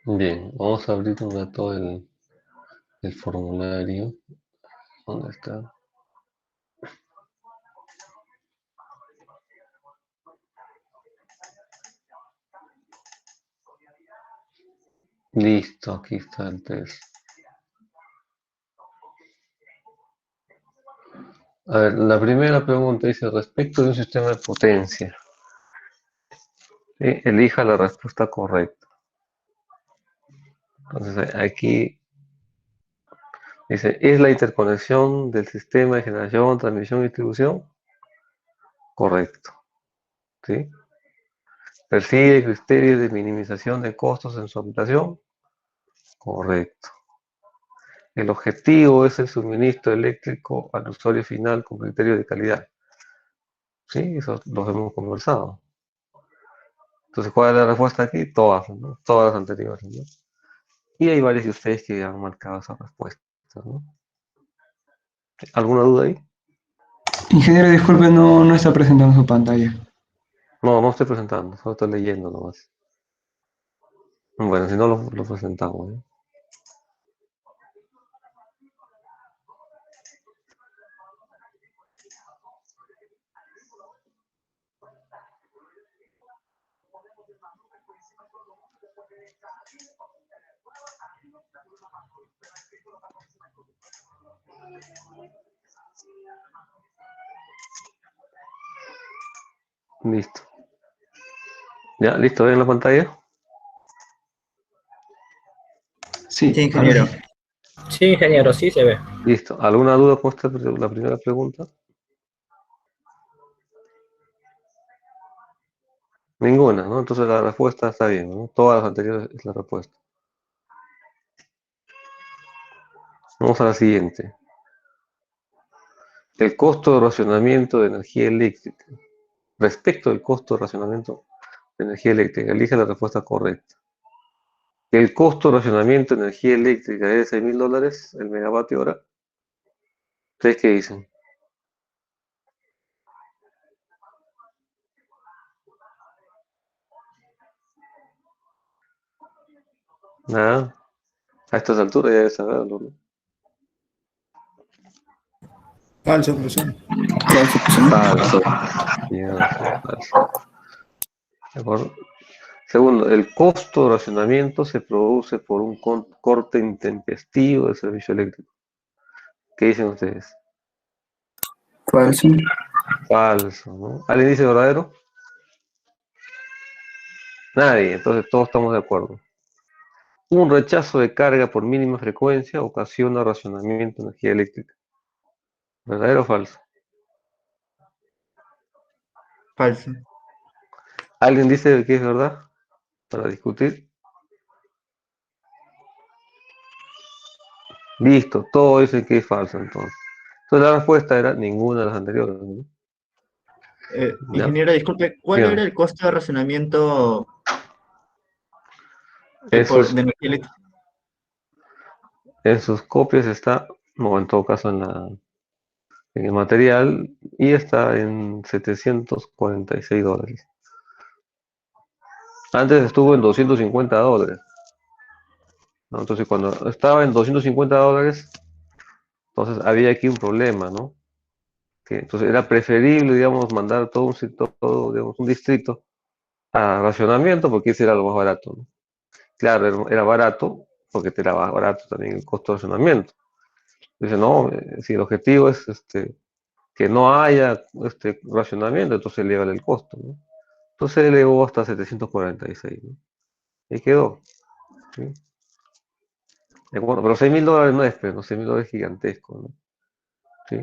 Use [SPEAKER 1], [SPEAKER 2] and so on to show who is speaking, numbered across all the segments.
[SPEAKER 1] Bien, vamos a abrir un rato el formulario. ¿Dónde está? Listo, aquí está el test. A ver, la primera pregunta dice, respecto de un sistema de potencia, ¿sí? Elija la respuesta correcta. Entonces, aquí dice, ¿es la interconexión del sistema de generación, transmisión y distribución? Correcto, ¿sí? ¿Persigue criterios de minimización de costos en su aplicación? Correcto. El objetivo es el suministro eléctrico al usuario final con criterios de calidad. Sí, eso los hemos conversado. Entonces, ¿cuál es la respuesta aquí? Todas, ¿no? Todas las anteriores, ¿no? Y hay varios de ustedes que han marcado esa respuesta, ¿no? ¿Alguna duda ahí?
[SPEAKER 2] Ingeniero, disculpe, no está presentando su pantalla.
[SPEAKER 1] No, no estoy presentando, solo estoy leyendo nomás. Bueno, si no lo presentamos, ¿no? Listo. ¿Ya? ¿Listo? ¿Ven la pantalla?
[SPEAKER 2] Sí,
[SPEAKER 3] Sí,
[SPEAKER 2] ahora sí.
[SPEAKER 3] ingeniero. Sí, ingeniero, sí se ve.
[SPEAKER 1] Listo. ¿Alguna duda con la primera pregunta? Ninguna, ¿no? Entonces la respuesta está bien, ¿no? Todas las anteriores es la respuesta. Vamos a la siguiente. El costo de racionamiento de energía eléctrica. Respecto al costo de racionamiento de energía eléctrica, elige la respuesta correcta. El costo de racionamiento de energía eléctrica es de $6.000 el megavatio hora. ¿Ustedes qué dicen? Nada. A estas alturas ya debes saberlo, ¿no?
[SPEAKER 4] Falso, profesor.
[SPEAKER 3] Falso, profesor.
[SPEAKER 1] Falso. Ya, falso. ¿De acuerdo? Segundo, el costo de racionamiento se produce por un corte intempestivo del servicio eléctrico. ¿Qué dicen ustedes?
[SPEAKER 3] Falso.
[SPEAKER 1] Falso, ¿no? ¿Alguien dice verdadero? Nadie, entonces todos estamos de acuerdo. Un rechazo de carga por mínima frecuencia ocasiona racionamiento de energía eléctrica. ¿Verdadero o falso?
[SPEAKER 4] Falso.
[SPEAKER 1] ¿Alguien dice que es verdad? Para discutir. Listo, todos dicen que es falso entonces. Entonces la respuesta era ninguna de las anteriores, ¿no? Ya,
[SPEAKER 4] Ingeniero, disculpe, ¿cuál
[SPEAKER 1] dígame.
[SPEAKER 4] era el costo de racionamiento
[SPEAKER 1] En
[SPEAKER 4] de
[SPEAKER 1] sus,
[SPEAKER 4] energía eléctrica?
[SPEAKER 1] en sus copias está, no, en todo caso en el material, y está en $746. Antes estuvo en $250, ¿no? Entonces cuando estaba en $250, entonces había aquí un problema, ¿no? Que entonces era preferible, digamos, mandar todo todo, digamos, un distrito a racionamiento porque ese era lo más barato, ¿no? Claro, era barato porque te era más barato también el costo de racionamiento. Dice, no, si el objetivo es que no haya racionamiento, entonces eleva el costo, ¿no? Entonces elevó hasta 746, ¿no? Y quedó, ¿sí? De acuerdo, pero $6.000 no es, pero no, $6.000 es gigantesco, ¿no? ¿Sí?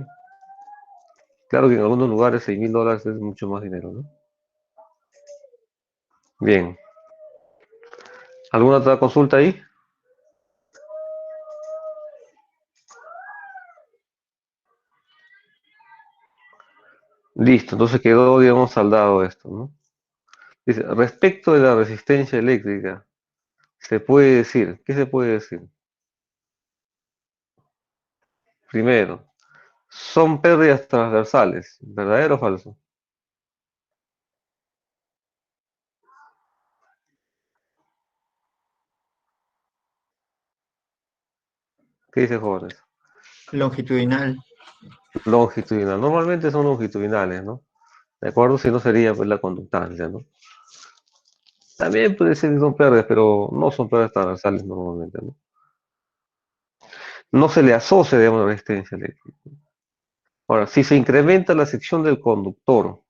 [SPEAKER 1] Claro que en algunos lugares $6.000 es mucho más dinero, ¿no? Bien. ¿Alguna otra consulta ahí? Listo, entonces quedó, digamos, saldado esto, ¿no? Dice, respecto de la resistencia eléctrica, se puede decir, ¿qué se puede decir? Primero, son pérdidas transversales, ¿verdadero o falso? ¿Qué dice jóvenes?
[SPEAKER 4] longitudinal.
[SPEAKER 1] Longitudinal. Normalmente son longitudinales, ¿no? ¿De acuerdo? Si no sería pues la conductancia, ¿no? También puede ser que son pérdidas, pero no son pérdidas transversales normalmente, ¿no? No se le asocia, digamos, la resistencia eléctrica. Ahora, si se incrementa la sección del conductor,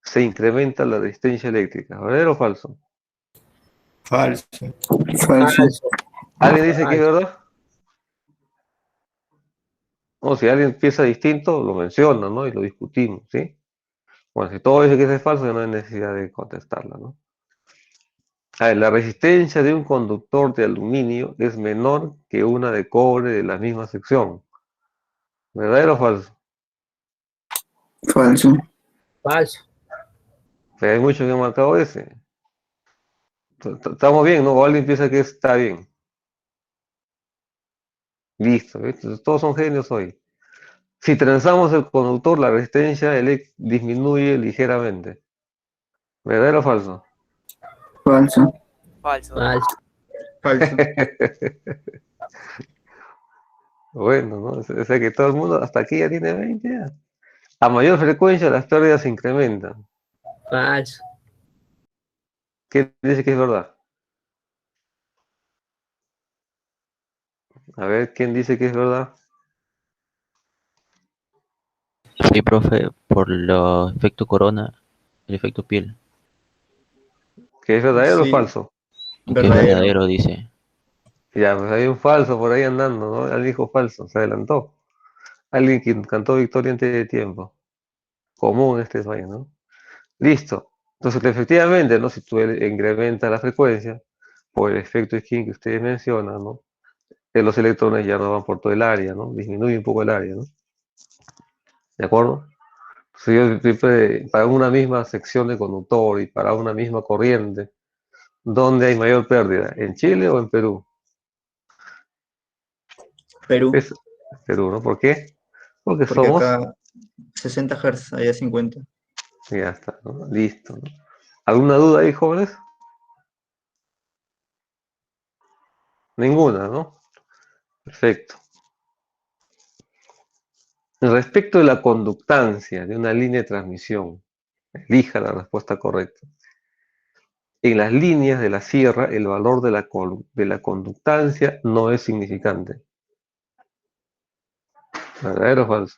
[SPEAKER 1] se incrementa la resistencia eléctrica. ¿Verdadero o falso?
[SPEAKER 4] Falso.
[SPEAKER 3] Falso.
[SPEAKER 1] ¿Alguien dice que es
[SPEAKER 3] Falso.
[SPEAKER 1] verdad? O si alguien piensa distinto, lo menciona, ¿no? Y lo discutimos, ¿sí? Bueno, si todo dice que es falso, ya no hay necesidad de contestarla, ¿no? A ver, la resistencia de un conductor de aluminio es menor que una de cobre de la misma sección. ¿Verdadero o falso?
[SPEAKER 3] Falso.
[SPEAKER 5] Falso.
[SPEAKER 1] Pero hay muchos que han marcado ese. Estamos bien, ¿no? O alguien piensa que está bien. Listo, ¿ves? Entonces, todos son genios hoy. Si trenzamos el conductor, la resistencia disminuye ligeramente. ¿Verdadero o falso?
[SPEAKER 3] Falso.
[SPEAKER 6] Falso.
[SPEAKER 5] Falso.
[SPEAKER 4] Falso.
[SPEAKER 1] Bueno, ¿no? O sea que todo el mundo hasta aquí ya tiene 20 ya. A mayor frecuencia las pérdidas se incrementan.
[SPEAKER 5] Falso.
[SPEAKER 1] ¿Qué dice que es verdad? A ver, ¿quién dice que es verdad?
[SPEAKER 7] Sí, profe, por el efecto corona, el efecto piel,
[SPEAKER 1] ¿Que es verdadero o
[SPEAKER 4] Sí,
[SPEAKER 1] falso?
[SPEAKER 7] que es
[SPEAKER 4] verdadero.
[SPEAKER 7] verdadero, dice.
[SPEAKER 1] Ya, pues hay un falso por ahí andando, ¿no? Alguien dijo falso, se adelantó. Alguien que cantó victoria antes de tiempo. Común en este país, ¿no? Listo. Entonces, efectivamente, ¿no? Si tú incrementas la frecuencia, por el efecto skin que ustedes mencionan, ¿no? Los electrones ya no van por todo el área, ¿no? Disminuye un poco el área, ¿no? ¿De acuerdo? Si yo siempre, para una misma sección de conductor y para una misma corriente, ¿dónde hay mayor pérdida? ¿En Chile o en Perú?
[SPEAKER 4] Perú,
[SPEAKER 1] Es Perú, ¿no? ¿Por qué? Porque
[SPEAKER 4] porque
[SPEAKER 1] somos,
[SPEAKER 4] acá 60 Hz, allá 50.
[SPEAKER 1] ya está, ¿no? Listo, ¿no? ¿Alguna duda ahí, jóvenes? Ninguna, ¿no? Perfecto. Respecto de la conductancia de una línea de transmisión, elija la respuesta correcta. En las líneas de la sierra, el valor de la conductancia no es significante. ¿Verdadero o falso?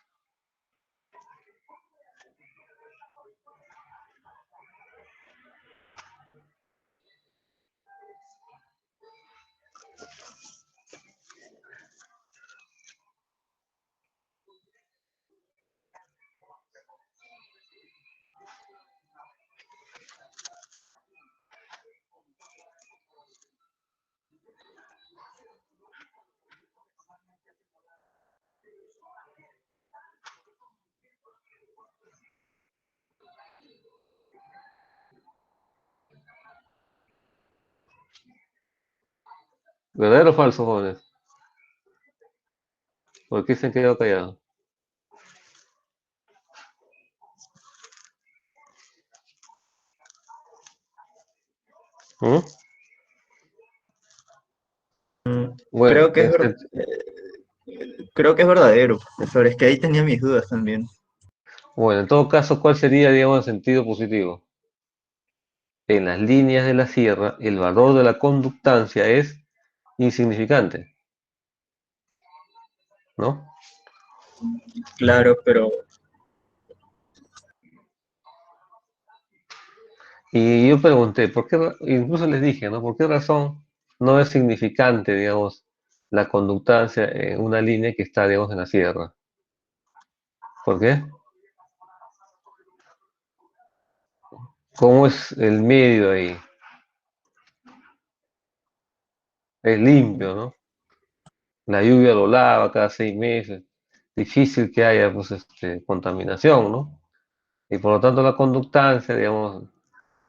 [SPEAKER 1] ¿Verdadero o falso, jóvenes? ¿Por qué se han quedado callados? ¿Mm? Bueno,
[SPEAKER 4] Creo que es creo que es verdadero, profesor. Es que ahí tenía mis dudas también.
[SPEAKER 1] bueno, en todo caso, ¿cuál sería, digamos, el sentido positivo? En las líneas de la sierra, el valor de la conductancia es insignificante, ¿no?
[SPEAKER 4] Claro, pero
[SPEAKER 1] Y yo pregunté, incluso les dije, ¿no? ¿Por qué razón no es significante, digamos, la conductancia en una línea que está, digamos, en la sierra? ¿Por qué? ¿Cómo es el medio ahí? Es limpio, ¿no? La lluvia lo lava cada 6 meses. Difícil que haya, pues, contaminación, ¿no? Y por lo tanto la conductancia, digamos,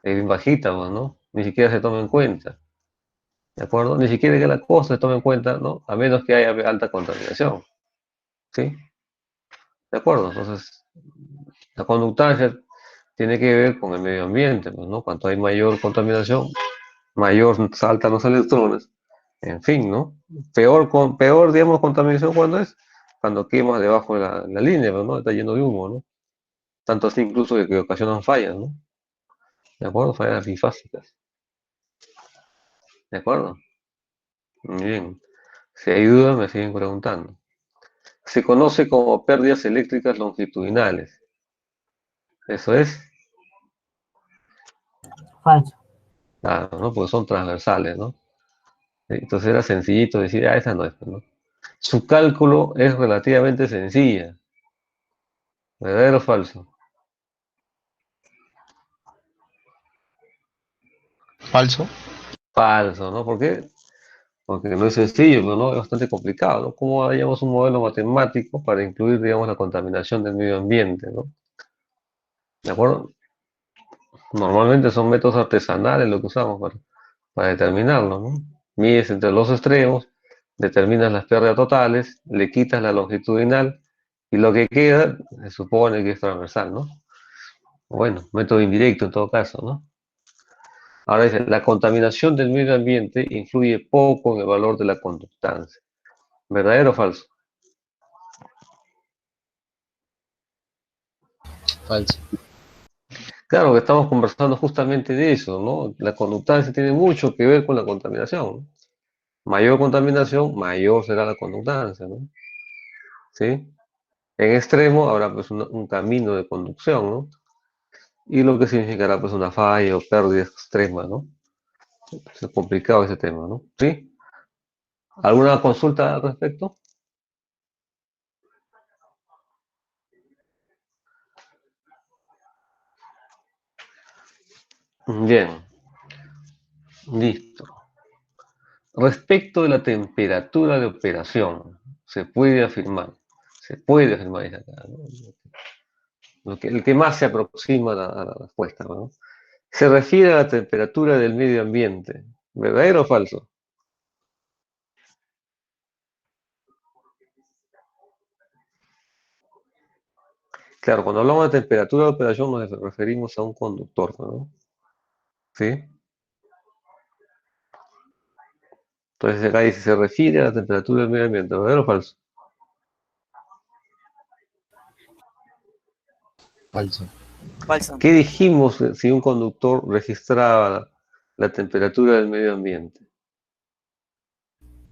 [SPEAKER 1] es bien bajita, pues, ¿no? Ni siquiera se toma en cuenta, ¿de acuerdo? Ni siquiera que la costa se tome en cuenta, ¿no? A menos que haya alta contaminación, ¿sí? ¿De acuerdo? Entonces, la conductancia tiene que ver con el medio ambiente, pues, ¿no? Cuanto hay mayor contaminación, mayor saltan los electrones, En fin, ¿no? Peor, digamos, contaminación cuando es cuando quemas debajo de la línea, pero, ¿no? Está lleno de humo, ¿no? Tanto así incluso que ocasionan fallas, ¿no? ¿De acuerdo? Fallas bifásicas. ¿De acuerdo? Muy bien. Si hay dudas, me siguen preguntando. Se conoce como pérdidas eléctricas longitudinales. Eso es,
[SPEAKER 5] Falso.
[SPEAKER 1] claro, ¿no? Porque son transversales, ¿no? Entonces era sencillito decir, ah, esa no es, ¿no? Su cálculo es relativamente sencilla. ¿Verdadero o falso?
[SPEAKER 6] Falso.
[SPEAKER 1] Falso, ¿no? ¿Por qué? Porque no es sencillo, pero no es bastante complicado, ¿no? ¿Cómo haríamos un modelo matemático para incluir, digamos, la contaminación del medio ambiente, ¿no? ¿De acuerdo? Normalmente son métodos artesanales lo que usamos para determinarlo, ¿no? Mides entre los extremos, determinas las pérdidas totales, le quitas la longitudinal y lo que queda se supone que es transversal, ¿no? Bueno, método indirecto en todo caso, ¿no? Ahora dice, la contaminación del medio ambiente influye poco en el valor de la conductancia. ¿Verdadero o falso?
[SPEAKER 6] Falso.
[SPEAKER 1] Claro que estamos conversando justamente de eso, ¿no? La conductancia tiene mucho que ver con la contaminación, ¿no? Mayor contaminación, mayor será la conductancia, ¿no? ¿Sí? En extremo habrá pues un camino de conducción, ¿no? Y lo que significará pues una falla o pérdida extrema, ¿no? Es complicado ese tema, ¿no? ¿Sí? ¿Alguna consulta al respecto? Bien, listo. Respecto de la temperatura de operación, se puede afirmar, dice acá, ¿no? El que más se aproxima a la respuesta, ¿no? Se refiere a la temperatura del medio ambiente. ¿Verdadero o falso? Claro, cuando hablamos de temperatura de operación nos referimos a un conductor, ¿no? ¿Sí? Entonces acá dice, se refiere a la temperatura del medio ambiente. ¿Verdadero o falso?
[SPEAKER 6] Falso.
[SPEAKER 8] Falso.
[SPEAKER 1] ¿Qué dijimos si un conductor registraba la temperatura del medio ambiente?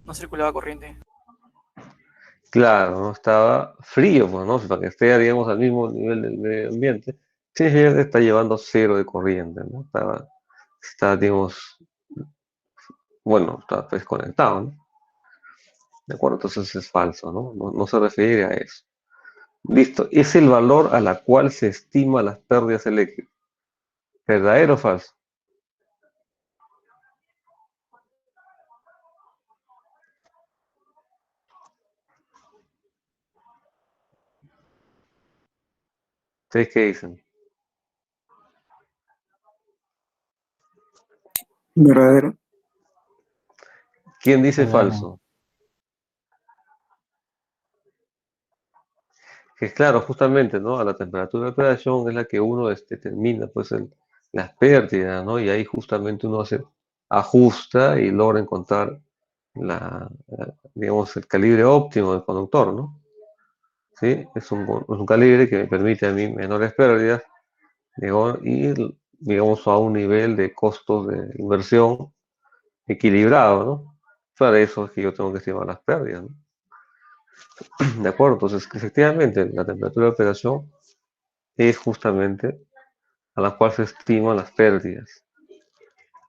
[SPEAKER 8] No circulaba corriente.
[SPEAKER 1] Claro, no estaba frío, pues, ¿no? Para que esté, digamos, al mismo nivel del medio ambiente, significa que está llevando cero de corriente, ¿no? Está, digamos, bueno, está desconectado, ¿no? ¿De acuerdo? Entonces es falso, ¿no? No se refiere a eso. Listo, es el valor a la cual se estima las pérdidas eléctricas. ¿Verdadero o falso? ¿Ustedes qué dicen?
[SPEAKER 3] Verdadero.
[SPEAKER 1] ¿Quién dice
[SPEAKER 7] Verdadero.
[SPEAKER 1] falso? Que claro, justamente, ¿no? A la temperatura de operación es la que uno determina, pues, las pérdidas, ¿no? Y ahí justamente uno ajusta y logra encontrar digamos, el calibre óptimo del conductor, ¿no? ¿Sí? Es un calibre que me permite a mí menores pérdidas, digo, y, digamos, a un nivel de costos de inversión equilibrado, ¿no? Para eso es que yo tengo que estimar las pérdidas, ¿no? De acuerdo, entonces, efectivamente, la temperatura de operación es justamente a la cual se estiman las pérdidas.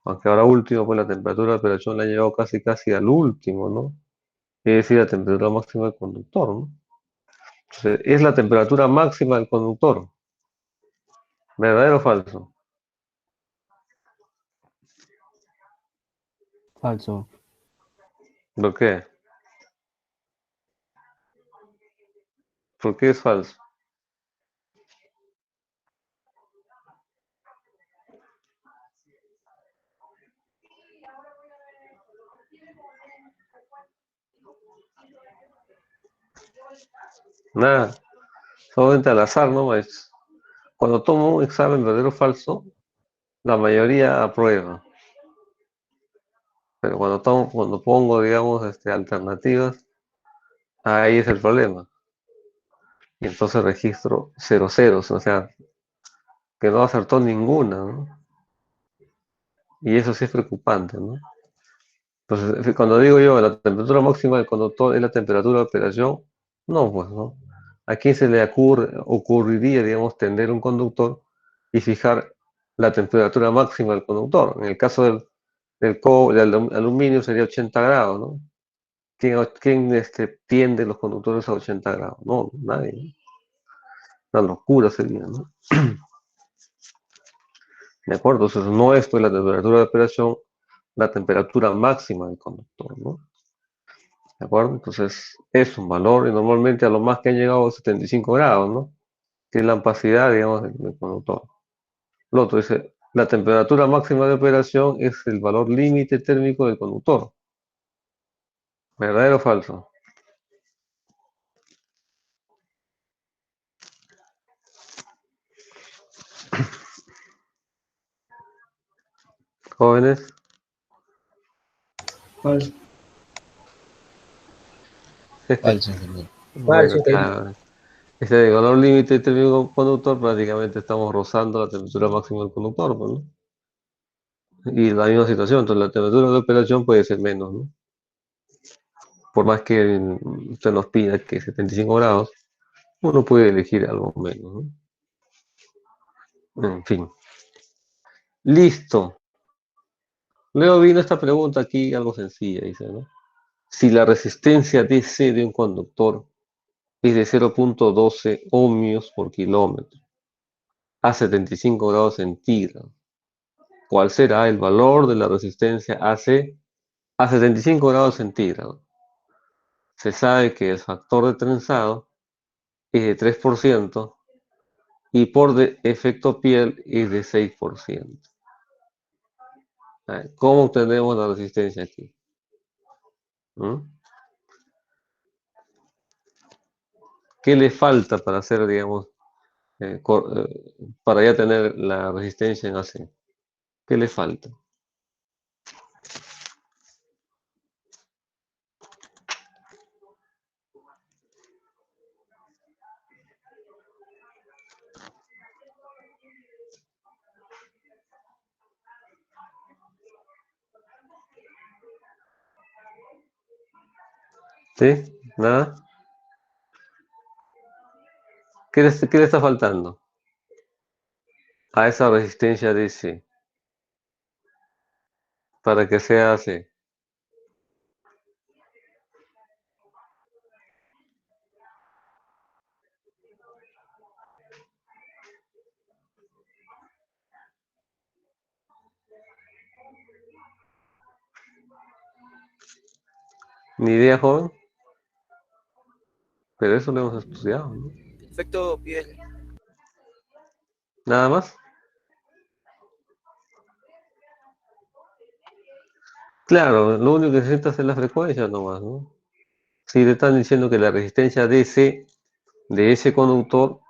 [SPEAKER 1] Aunque ahora último, pues la temperatura de operación la ha llevado casi casi al último, ¿no? Es decir, la temperatura máxima del conductor, ¿no? Entonces, es la temperatura máxima del conductor. ¿Verdadero o falso?
[SPEAKER 7] Falso.
[SPEAKER 1] ¿Por qué? ¿Por qué es falso? Nada, solamente al azar, ¿no? Cuando tomo un examen verdadero o falso, la mayoría aprueba. Pero cuando pongo, digamos, alternativas, ahí es el problema. Y entonces registro cero ceros, o sea, que no acertó ninguna, ¿no? Y eso sí es preocupante, ¿no? Entonces, cuando digo yo, la temperatura máxima del conductor es la temperatura de operación, no, pues, ¿no? ¿A quién se le ocurriría, digamos, tender un conductor y fijar la temperatura máxima del conductor? En el caso del aluminio sería 80 grados, ¿no? ¿Quién tiende los conductores a 80 grados? No, nadie, ¿no? Una locura sería, ¿no? ¿De acuerdo? Entonces no es pues la temperatura de operación, la temperatura máxima del conductor, ¿no? ¿De acuerdo? Entonces es un valor y normalmente a lo más que han llegado a 75 grados, ¿no? Que es la opacidad, digamos, del conductor. Lo otro dice, la temperatura máxima de operación es el valor límite térmico del conductor. ¿Verdadero o falso? Jóvenes.
[SPEAKER 2] Falso.
[SPEAKER 6] Falso, ingeniero.
[SPEAKER 1] Bueno,
[SPEAKER 5] Falso, ingeniero.
[SPEAKER 1] claro. Ese valor límite térmico del conductor, prácticamente estamos rozando la temperatura máxima del conductor, pues, ¿no? Y la misma situación, entonces la temperatura de operación puede ser menos, ¿no? Por más que usted nos pida que 75 grados, uno puede elegir algo menos, ¿no? En fin. Listo. Luego vino esta pregunta aquí, algo sencilla, dice, ¿no? Si la resistencia DC de un conductor es de 0.12 ohmios por kilómetro a 75 grados centígrados, ¿cuál será el valor de la resistencia AC a 75 grados centígrados? Se sabe que el factor de trenzado es de 3% y por efecto piel es de 6%. ¿Cómo obtenemos la resistencia aquí? ¿Mm? ¿Qué le falta para hacer, digamos, para ya tener la resistencia en AC? ¿Qué le falta? ¿Sí? ¿Nada? ¿Qué le está faltando a esa resistencia DC para que sea AC? ¿Ni idea, joven? Pero eso lo hemos estudiado, ¿no?
[SPEAKER 8] Efecto piel.
[SPEAKER 1] ¿Nada más? Claro, lo único que necesitas es la frecuencia nomás, ¿no? Si te están diciendo que la resistencia DC de ese conductor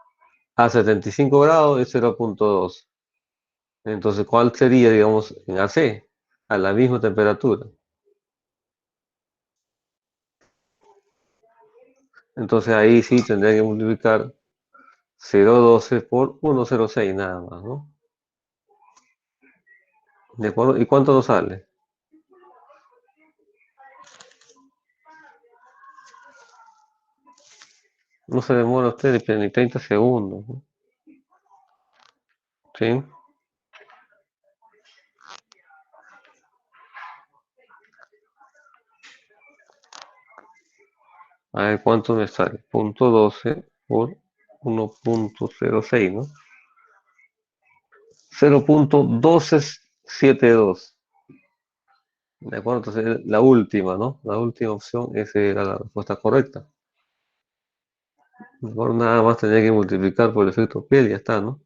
[SPEAKER 1] a 75 grados es 0.2. Entonces, ¿cuál sería, digamos, en AC? A la misma temperatura. Entonces ahí sí tendría que multiplicar 0.12 por 1.06 nada más, ¿no? ¿De acuerdo? ¿Y cuánto nos sale? No se demora usted ni 30 segundos, ¿no? ¿Sí? A ver cuánto me sale. 0.12 por 1.06, ¿no? 0.1272. ¿De acuerdo? Entonces la última, ¿no? La última opción, esa era la respuesta correcta. ¿De acuerdo? Nada más tenía que multiplicar por el efecto piel y ya está, ¿no?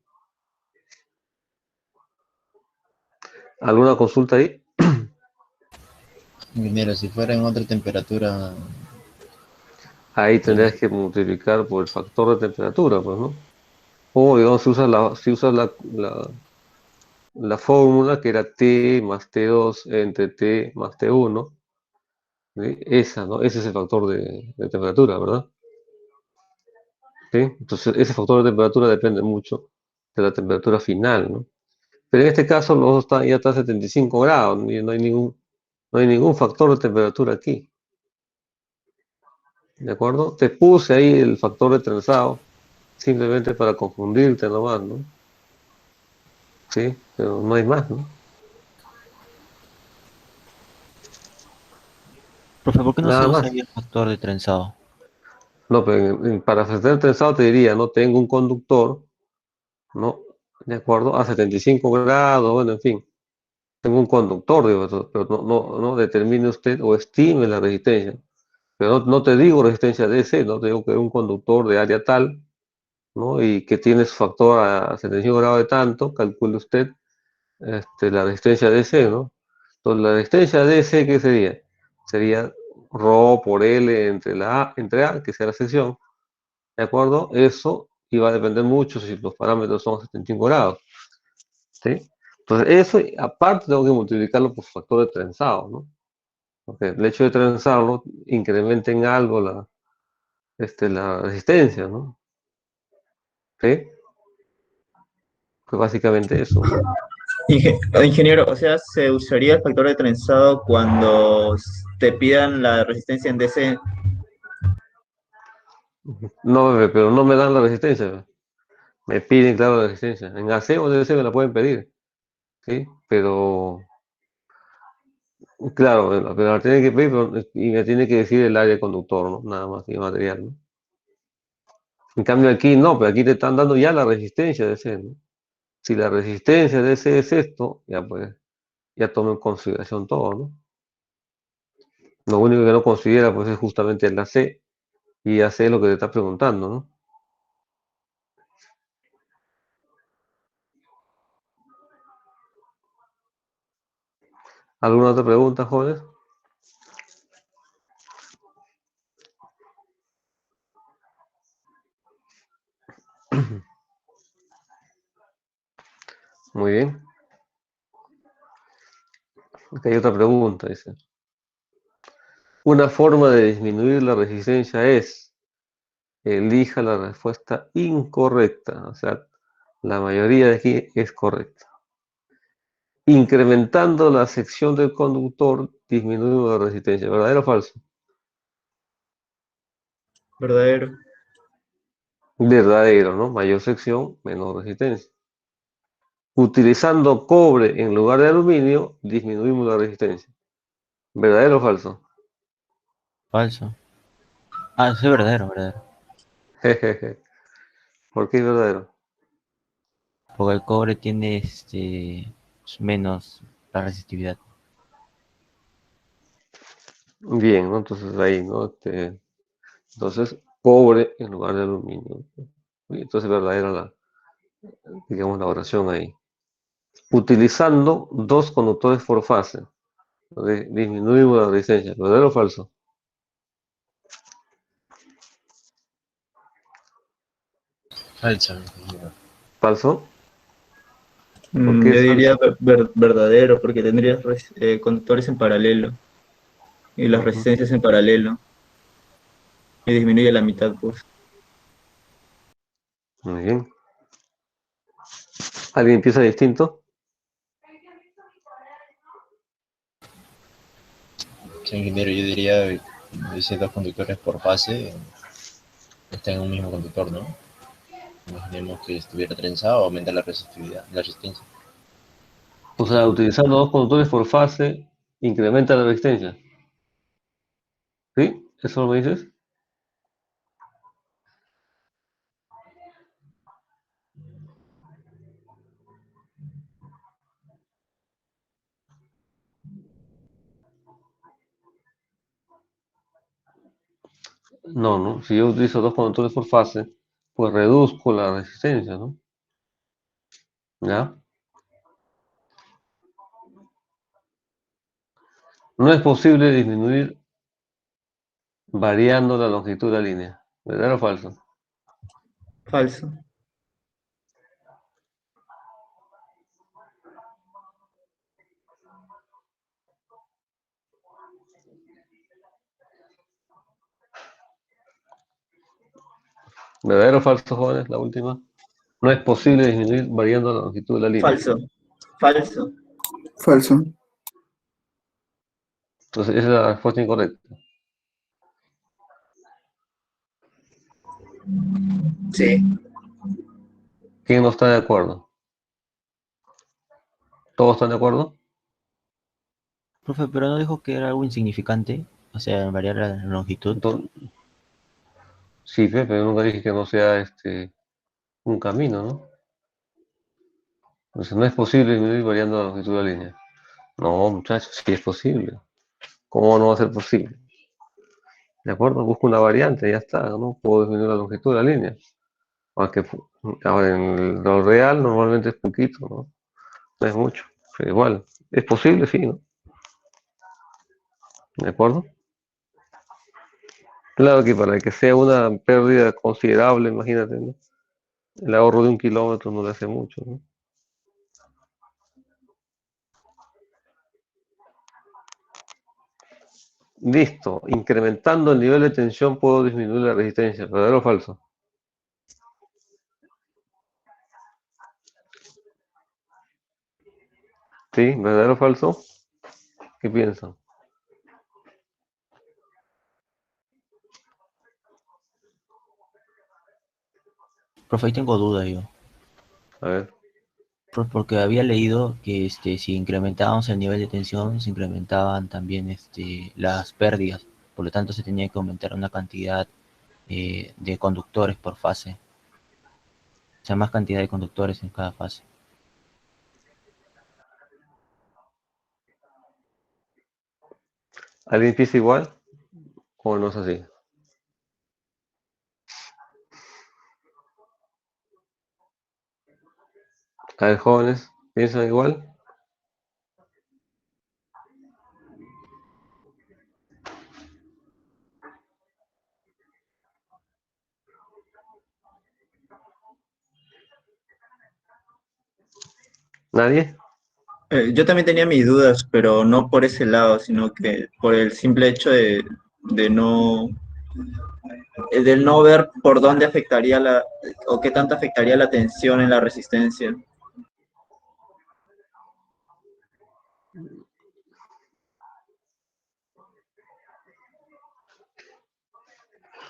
[SPEAKER 1] ¿Alguna consulta ahí?
[SPEAKER 6] Ingeniero, si fuera en otra temperatura,
[SPEAKER 1] Ahí tendrías que multiplicar por el factor de temperatura, pues, ¿no? O digamos, si usas la fórmula que era T más T2 entre T más T1. ¿Sí? Esa, ¿no? Ese es el factor de temperatura, ¿verdad? ¿Sí? Entonces, ese factor de temperatura depende mucho de la temperatura final, ¿no? Pero en este caso ya está a 75 grados, y no hay ningún factor de temperatura aquí. ¿De acuerdo? Te puse ahí el factor de trenzado, simplemente para confundirte nomás, ¿no? Sí, pero no hay más, ¿no?
[SPEAKER 7] Profe, ¿por qué no se
[SPEAKER 1] Nada
[SPEAKER 7] usa
[SPEAKER 1] más.
[SPEAKER 7] ahí el factor de trenzado?
[SPEAKER 1] No, pero para hacer trenzado te diría, no tengo un conductor, ¿no? De acuerdo, a 75 grados, bueno, en fin. Tengo un conductor, digo, pero no determine usted o estime la resistencia. Pero no te digo resistencia DC, no te digo que es un conductor de área tal, ¿no? Y que tiene su factor a 75 grados de tanto, calcule usted la resistencia DC, ¿no? Entonces, la resistencia DC, ¿qué sería? Sería ρ por L entre A, que sea la sección, ¿de acuerdo? Eso iba a depender mucho si los parámetros son 75 grados, ¿sí? Entonces, eso, aparte, tengo que multiplicarlo por factor de trenzado, ¿no? Porque el hecho de trenzarlo incrementa en algo la resistencia, ¿no? ¿Sí? Pues básicamente eso, ¿no?
[SPEAKER 4] Ingeniero, o sea, ¿se usaría el factor de trenzado cuando te pidan la resistencia en DC?
[SPEAKER 1] No, pero no me dan la resistencia. Me piden, claro, la resistencia. En AC o DC me la pueden pedir, ¿sí? Pero, claro, pero la tienen que pedir y me tiene que decir el área conductor, ¿no? Nada más, y material, ¿no? En cambio aquí no, pero aquí te están dando ya la resistencia de C, ¿no? Si la resistencia de C es esto, ya pues, ya toma en consideración todo, ¿no? Lo único que no considera, pues, es justamente la C, y ya sé lo que te está preguntando, ¿no? ¿Alguna otra pregunta, jóvenes? Muy bien. Aquí hay otra pregunta, dice. Una forma de disminuir la resistencia es, elija la respuesta incorrecta, o sea, la mayoría de aquí es correcta. Incrementando la sección del conductor, disminuimos la resistencia. ¿Verdadero o falso?
[SPEAKER 4] Verdadero.
[SPEAKER 1] Verdadero, ¿no? Mayor sección, menor resistencia. Utilizando cobre en lugar de aluminio, disminuimos la resistencia. ¿Verdadero o falso?
[SPEAKER 7] Falso. Ah, sí, verdadero, verdadero.
[SPEAKER 1] Jejeje. ¿Por qué es verdadero?
[SPEAKER 7] Porque el cobre tiene menos la resistividad.
[SPEAKER 1] Bien, ¿no? Entonces ahí, ¿no? Entonces, cobre en lugar de aluminio. Y entonces, verdadera digamos, la oración ahí. Utilizando dos conductores por fase, disminuimos la resistencia. ¿Verdadero o falso?
[SPEAKER 6] Falso, ingeniero.
[SPEAKER 1] ¿Falso? ¿Por qué
[SPEAKER 4] Yo
[SPEAKER 1] es
[SPEAKER 4] diría
[SPEAKER 1] falso?
[SPEAKER 4] verdadero, porque tendrías conductores en paralelo y las
[SPEAKER 1] Ujú.
[SPEAKER 4] resistencias en paralelo y disminuye a la mitad, pues.
[SPEAKER 1] Muy bien. ¿Alguien piensa distinto?
[SPEAKER 6] Sí, ingeniero, yo diría, dice dos conductores por fase, está en un mismo conductor, ¿no? Imaginemos que estuviera trenzado, aumenta la resistividad, la resistencia.
[SPEAKER 1] O sea, utilizando dos conductores por fase, incrementa la resistencia. ¿Sí? ¿Eso lo me dices? No, no. Si yo utilizo dos conductores por fase, pues reduzco la resistencia, ¿no? ¿Ya? No es posible disminuir variando la longitud de la línea. ¿Verdadero o falso?
[SPEAKER 4] Falso.
[SPEAKER 1] ¿Verdadero o falso, jóvenes? La última. No es posible disminuir variando la longitud de la línea.
[SPEAKER 4] Falso. Falso.
[SPEAKER 3] Falso.
[SPEAKER 1] Entonces, esa es la respuesta incorrecta.
[SPEAKER 4] Sí.
[SPEAKER 1] ¿Quién no está de acuerdo? ¿Todos están de acuerdo?
[SPEAKER 7] Profe, pero no dijo que era algo insignificante, o sea, variar la longitud.
[SPEAKER 1] Entonces, sí, pero nunca dije que no sea un camino, ¿no? Entonces, no es posible disminuir variando la longitud de la línea. No, muchachos, sí es posible. ¿Cómo no va a ser posible? ¿De acuerdo? Busco una variante, ya está, ¿no? Puedo disminuir la longitud de la línea. Aunque ahora en lo real normalmente es poquito, ¿no? No es mucho, pero igual, es posible, sí, ¿no? ¿De acuerdo? Claro que para que sea una pérdida considerable, imagínate, ¿no? El ahorro de 1 kilómetro no le hace mucho, ¿no? Listo, incrementando el nivel de tensión puedo disminuir la resistencia, ¿verdadero o falso? ¿Sí? ¿Verdadero o falso? ¿Qué piensan?
[SPEAKER 7] Profe, ahí tengo duda yo.
[SPEAKER 1] A ver,
[SPEAKER 7] Porque había leído que si incrementábamos el nivel de tensión, se incrementaban también las pérdidas. Por lo tanto, se tenía que aumentar una cantidad de conductores por fase. O sea, más cantidad de conductores en cada fase.
[SPEAKER 1] ¿alguien piensa igual o no es así? A ver, jóvenes, ¿piensan igual? ¿Nadie?
[SPEAKER 4] Yo también tenía mis dudas, pero no por ese lado, sino que por el simple hecho de no, del no ver por dónde afectaría o qué tanto afectaría la tensión en la resistencia.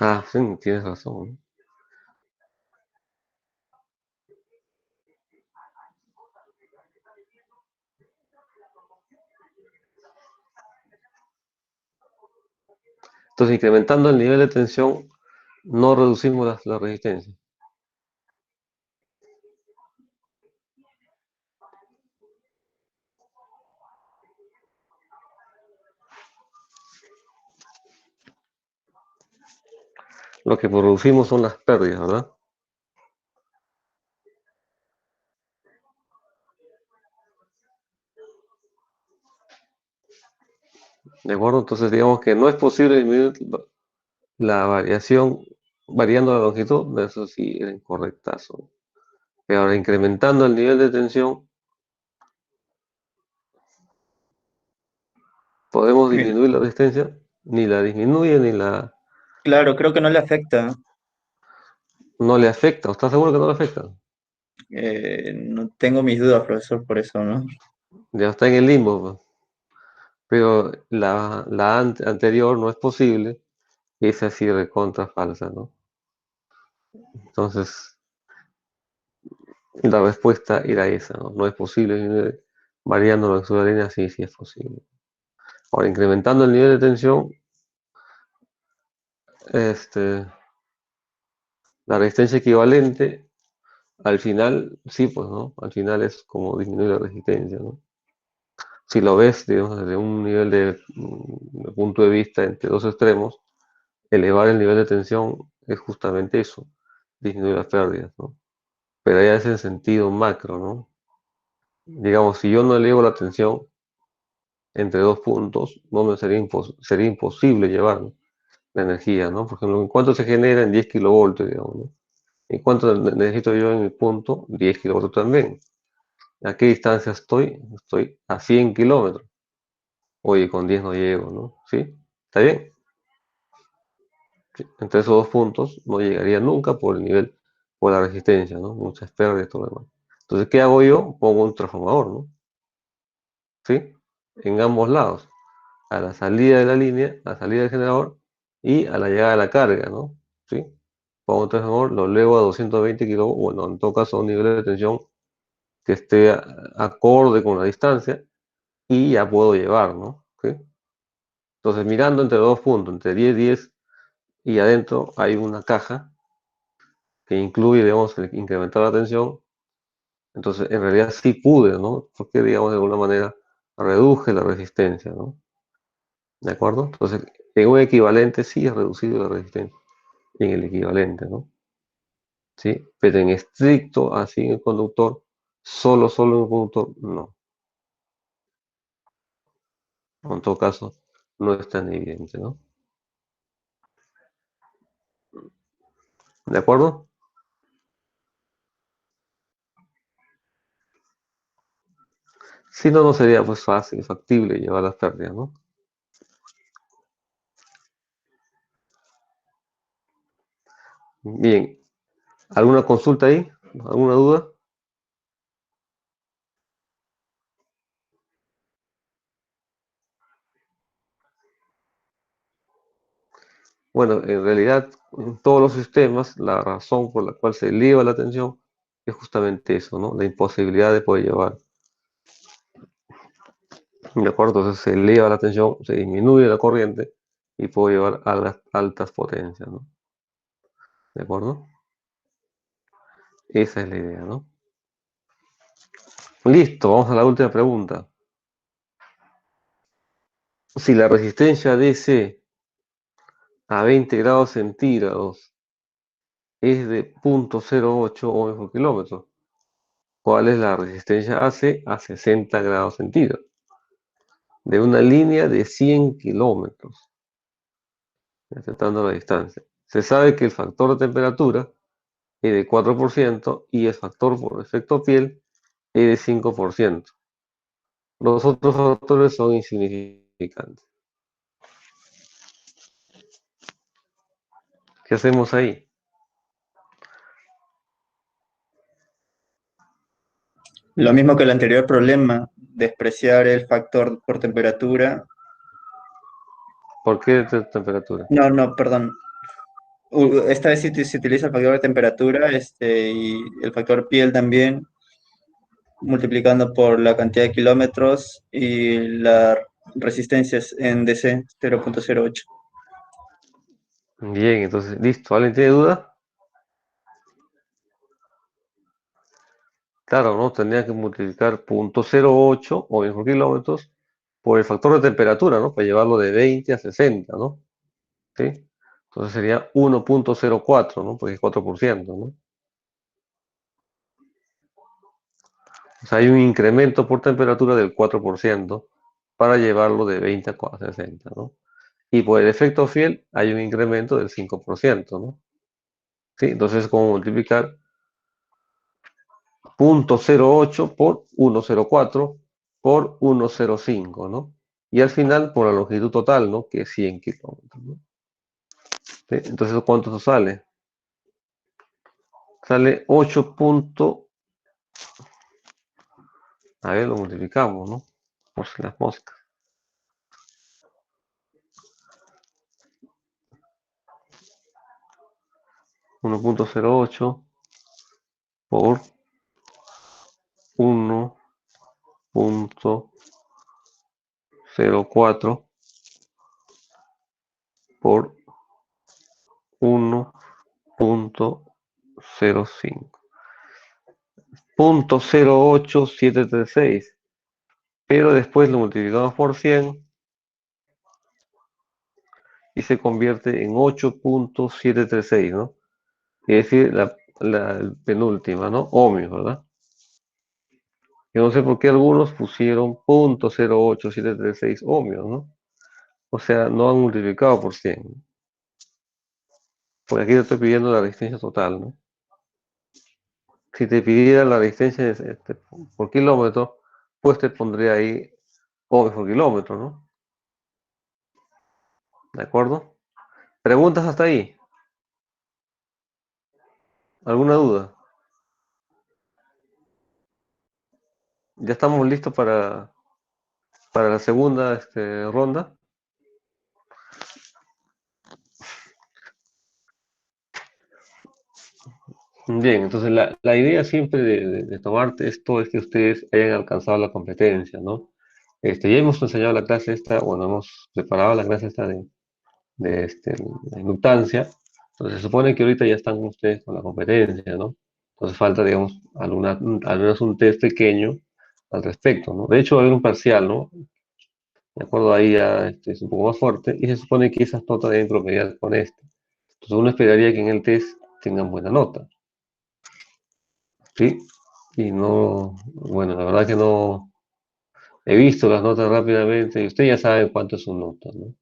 [SPEAKER 1] Ah, sí, tienes razón, ¿no? Entonces, incrementando el nivel de tensión, no reducimos la resistencia. Lo que producimos son las pérdidas, ¿verdad? ¿De acuerdo? Entonces, digamos que no es posible disminuir la variación variando la longitud, eso sí es incorrectazo. Pero ahora, incrementando el nivel de tensión, podemos disminuir la resistencia, ni la disminuye ni la
[SPEAKER 4] Claro, creo que no le afecta.
[SPEAKER 1] no le afecta. ¿Estás seguro que no le afecta?
[SPEAKER 4] No tengo mis dudas, profesor, por eso, ¿no?
[SPEAKER 1] Ya está en el limbo, pues. Pero la anterior no es posible, y esa sí recontra falsa, ¿no? Entonces, la respuesta era esa, ¿no? No es posible disminuir variando la longitud de la línea, sí, sí es posible. Ahora, incrementando el nivel de tensión, la resistencia equivalente, al final, sí, pues, ¿no? Al final es como disminuir la resistencia, ¿no? Si lo ves, digamos, desde un nivel de punto de vista entre dos extremos, elevar el nivel de tensión es justamente eso, disminuir las pérdidas, ¿no? Pero ya es en sentido macro, ¿no? Digamos, si yo no elevo la tensión entre dos puntos, no me sería imposible llevar, ¿no? La energía, ¿no? Por ejemplo, ¿en cuánto se genera en 10 kilovoltios, digamos, ¿no? ¿En cuánto necesito yo en mi punto? 10 kilovoltios también. ¿A qué distancia estoy? Estoy a 100 kilómetros. Oye, con 10 no llego, ¿no? ¿Sí? ¿Está bien? ¿sí? Entre esos dos puntos no llegaría nunca por el nivel, por la resistencia, ¿no? Muchas pérdidas y todo lo demás. Entonces, ¿qué hago yo? Pongo un transformador, ¿no? ¿Sí? En ambos lados. A la salida de la línea, a la salida del generador y a la llegada de la carga, ¿no? ¿Sí? Pongo un transformador, lo elevo a 220 kilovoltios, bueno, en todo caso a un nivel de tensión que esté acorde con la distancia y ya puedo llevar, ¿no? ¿Sí? Entonces, mirando entre dos puntos, entre 10 10 y adentro hay una caja que incluye, digamos, el incrementar la tensión. Entonces, en realidad sí pude, ¿no? Porque, digamos, de alguna manera reduje la resistencia, ¿no? ¿De acuerdo? Entonces, en un equivalente sí es reducido la resistencia, en el equivalente, ¿no? ¿Sí? Pero en estricto, así en el conductor, solo en el conductor, no. En todo caso, no es tan evidente, ¿no? ¿De acuerdo? Si no, no sería pues fácil, factible llevar las pérdidas, ¿no? Bien, ¿alguna consulta ahí? ¿Alguna duda? Bueno, en realidad, en todos los sistemas, la razón por la cual se eleva la tensión es justamente eso, ¿no? La imposibilidad de poder llevar. ¿De acuerdo? Entonces se eleva la tensión, se disminuye la corriente y puedo llevar a las altas potencias, ¿no? ¿De acuerdo? Esa es la idea, ¿no? Listo, vamos a la última pregunta. Si la resistencia DC a 20 grados centígrados es de 0.08 ohms por kilómetro, ¿cuál es la resistencia AC a 60 grados centígrados? De una línea de 100 kilómetros, aceptando la distancia. Se sabe que el factor de temperatura es de 4% y el factor por efecto piel es de 5%. Los otros factores son insignificantes. ¿Qué hacemos ahí?
[SPEAKER 4] Lo mismo que el anterior problema, despreciar el factor por temperatura.
[SPEAKER 1] ¿Por qué temperatura?
[SPEAKER 4] No, no, perdón. Esta vez sí se utiliza el factor de temperatura y el factor piel también, multiplicando por la cantidad de kilómetros y la resistencia en DC 0.08.
[SPEAKER 1] Bien, entonces, listo. ¿Alguien tiene duda? Claro, ¿no? Tendría que multiplicar 0.08 o mejor kilómetros por el factor de temperatura, ¿no? Para llevarlo de 20 a 60, ¿no? ¿Sí? Entonces sería 1.04, ¿no? Porque es 4%, ¿no? O sea, hay un incremento por temperatura del 4% para llevarlo de 20 a 60, ¿no? Y por el efecto fiel hay un incremento del 5%, ¿no? ¿Sí? Entonces es como multiplicar 0.08 por 1.04 por 1.05, ¿no? Y al final por la longitud total, ¿no? Que es 100 kilómetros, ¿no? ¿Sí? Entonces, ¿cuánto sale? Sale 8. A ver, lo multiplicamos, ¿no? Por si las moscas. 1.08 por 1.04 por 1.05. 0.08736. Pero después lo multiplicamos por 100 y se convierte en 8.736, ¿no? Es decir, la penúltima, ¿no? Ohmios, ¿verdad? Yo no sé por qué algunos pusieron 0.08736 ohmios, ¿no? O sea, no han multiplicado por 100. Porque aquí te estoy pidiendo la resistencia total, ¿no? Si te pidiera la resistencia por kilómetro, pues te pondría ahí ohmios por kilómetro, ¿no? ¿De acuerdo? ¿Preguntas hasta ahí? ¿Alguna duda? ¿Ya estamos listos para la segunda ronda? Bien, entonces la idea siempre de tomar esto es que ustedes hayan alcanzado la competencia, ¿no? Ya hemos enseñado la clase esta, bueno, hemos preparado la clase esta de inductancia, entonces se supone que ahorita ya están ustedes con la competencia, ¿no? Entonces falta, digamos, al menos un test pequeño al respecto, ¿no? De hecho, va a haber un parcial, ¿no? De acuerdo, ahí ya es un poco más fuerte y se supone que esas notas deben promediar con esto. Entonces uno esperaría que en el test tengan buena nota, ¿sí? Y no, bueno, la verdad que no he visto las notas rápidamente y usted ya sabe cuánto es su nota, ¿no?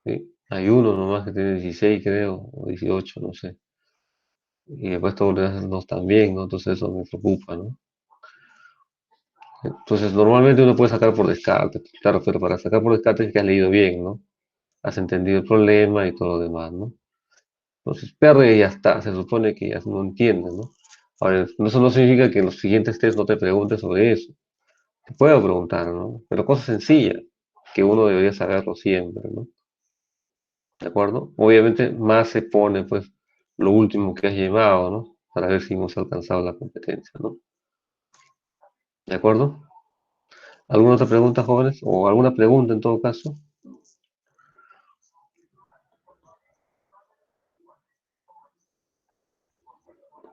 [SPEAKER 1] ¿Sí? Hay uno nomás que tiene 16, creo, o 18, no sé. Y después todos los demás no están bien, ¿no? Entonces eso me preocupa, ¿no? Entonces normalmente uno puede sacar por descarte, claro, pero para sacar por descarte es que has leído bien, ¿no? Has entendido el problema y todo lo demás, ¿no? Entonces pierde y ya está, se supone que ya no entiende, ¿no? Ahora, eso no significa que en los siguientes test no te preguntes sobre eso. Te puedo preguntar, ¿no? Pero cosas sencillas que uno debería saberlo siempre, ¿no? ¿De acuerdo? Obviamente más se pone, pues, lo último que has llevado, ¿no? Para ver si hemos alcanzado la competencia, ¿no? ¿De acuerdo? ¿Alguna otra pregunta, jóvenes? ¿O alguna pregunta en todo caso?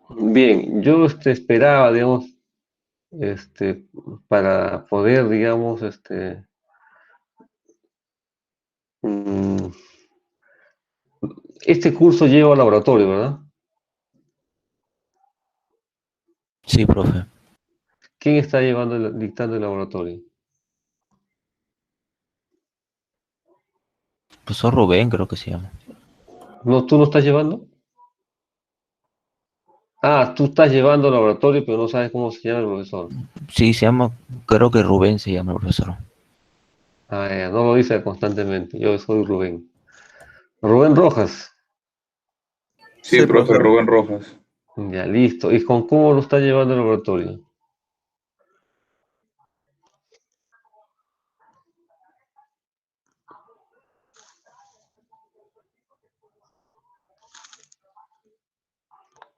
[SPEAKER 1] Bien, yo esperaba, digamos, este, para poder, digamos, mm, este curso lleva laboratorio, ¿verdad?
[SPEAKER 7] Sí, profe.
[SPEAKER 1] ¿Quién está llevando dictando el laboratorio?
[SPEAKER 7] Profesor Rubén, creo que se llama.
[SPEAKER 1] ¿No, tú no estás llevando? Ah, tú estás llevando el laboratorio, pero no sabes cómo se llama el profesor.
[SPEAKER 7] Sí, se llama, creo que Rubén se llama el profesor.
[SPEAKER 1] Ah, ya, no lo dice constantemente. Yo soy Rubén. Rubén Rojas.
[SPEAKER 3] Sí, profe Rubén Rojas.
[SPEAKER 1] Ya, listo. ¿Y con cómo lo está llevando el laboratorio?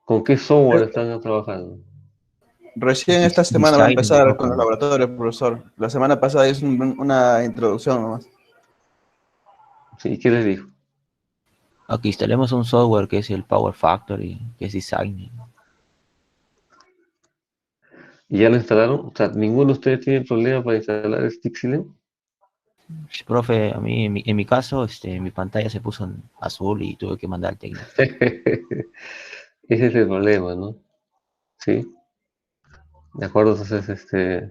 [SPEAKER 1] ¿Con qué software están trabajando?
[SPEAKER 8] Recién esta semana va a
[SPEAKER 7] Design,
[SPEAKER 8] empezar
[SPEAKER 7] ¿no?
[SPEAKER 8] con los laboratorios, profesor. La semana pasada es una introducción nomás.
[SPEAKER 1] Sí, ¿qué les dijo?
[SPEAKER 7] Aquí instalemos un software que es el Power Factory, que es Design.
[SPEAKER 1] ¿Y ya lo instalaron? O sea, ¿ninguno de ustedes tiene problema para instalar Stixelen?
[SPEAKER 7] Profe, a mí en mi caso, mi pantalla se puso en azul y tuve que mandar al técnico.
[SPEAKER 1] Ese es el problema, ¿no? Sí, de acuerdo, entonces, qué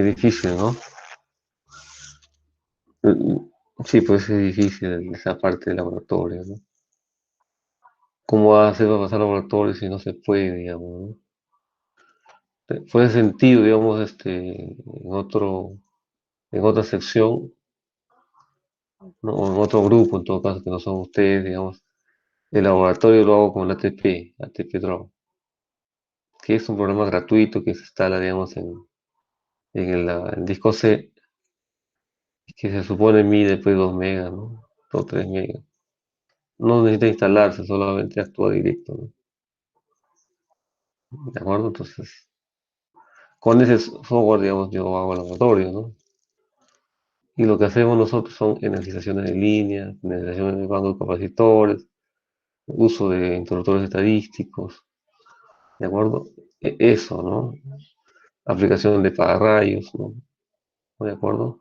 [SPEAKER 1] difícil, ¿no? Mm, Sí, pues es difícil esa parte del laboratorio, ¿no? ¿Cómo hace para pasar laboratorio si no se puede, digamos, ¿no? Fue sentido, digamos, en otra sección, ¿no? O en otro grupo, en todo caso, que no son ustedes, digamos, el laboratorio lo hago con el ATP Draw, que es un programa gratuito que se instala, digamos, en el disco C, que se supone mide pues 2 megas, ¿no? O 3 megas. No necesita instalarse, solamente actúa directo, ¿no? ¿De acuerdo? Entonces, con ese software, digamos, yo hago laboratorio, ¿no? Y lo que hacemos nosotros son energizaciones de líneas, energizaciones de bancos de capacitores, uso de interruptores estadísticos, ¿de acuerdo? Eso, ¿no? Aplicación de pararrayos, ¿no? ¿De acuerdo?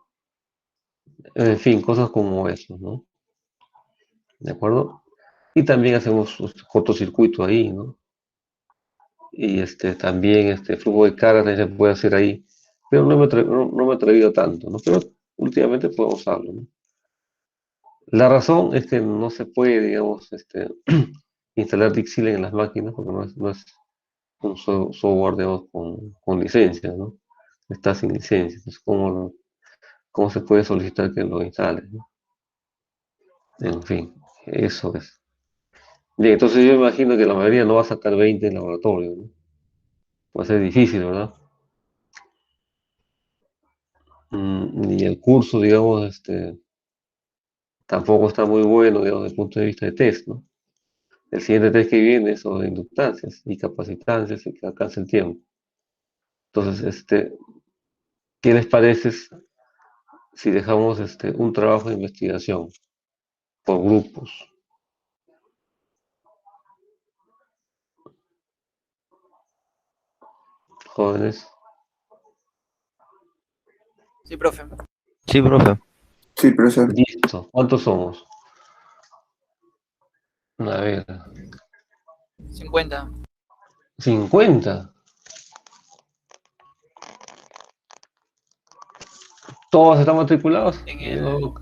[SPEAKER 1] En fin, cosas como eso, ¿no? ¿De acuerdo? Y también hacemos cortocircuito ahí, ¿no? Y también flujo de carga también se puede hacer ahí, pero no me he atrevido tanto, ¿no? Pero últimamente podemos usarlo, ¿no? La razón es que no se puede, digamos, instalar Dixieland en las máquinas porque no es un software, digamos, con licencia, ¿no? Está sin licencia. Entonces, ¿cómo se puede solicitar que lo instale, ¿no? En fin, eso es. Bien, entonces yo imagino que la mayoría no va a sacar 20 en laboratorio, ¿no? Va a ser difícil, ¿verdad? Y el curso, digamos, tampoco está muy bueno, digamos, desde el punto de vista de test, ¿no? El siguiente test que viene es sobre inductancias y capacitancias y que alcance el tiempo. Entonces, ¿qué les parece si dejamos un trabajo de investigación por grupos? Jóvenes,
[SPEAKER 9] Sí, profe.
[SPEAKER 7] Sí, profe.
[SPEAKER 3] Sí, profesor.
[SPEAKER 1] listo. ¿Cuántos somos? A ver,
[SPEAKER 9] 50.
[SPEAKER 1] 50. ¿Todos están matriculados?
[SPEAKER 9] En el.
[SPEAKER 1] Yo,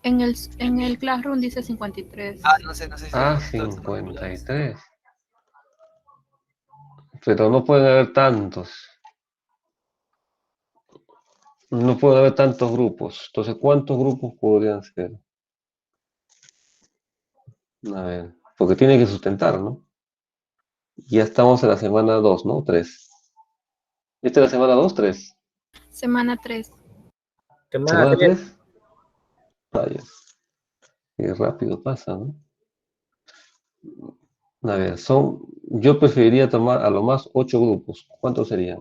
[SPEAKER 10] En el Classroom dice 53.
[SPEAKER 9] No sé si todos están matriculados.
[SPEAKER 1] 53. Pero no pueden haber tantos. No puede haber tantos grupos. Entonces, ¿cuántos grupos podrían ser? A ver, porque tiene que sustentar, ¿no? Ya estamos en la semana 2, ¿no? 3. ¿Esta es la semana 2, 3?
[SPEAKER 10] Semana 3.
[SPEAKER 5] Semana
[SPEAKER 1] ¿Semana
[SPEAKER 5] 3.
[SPEAKER 1] 3? Rayos, qué rápido pasa, ¿no? A ver, yo preferiría tomar a lo más 8 grupos. ¿Cuántos serían?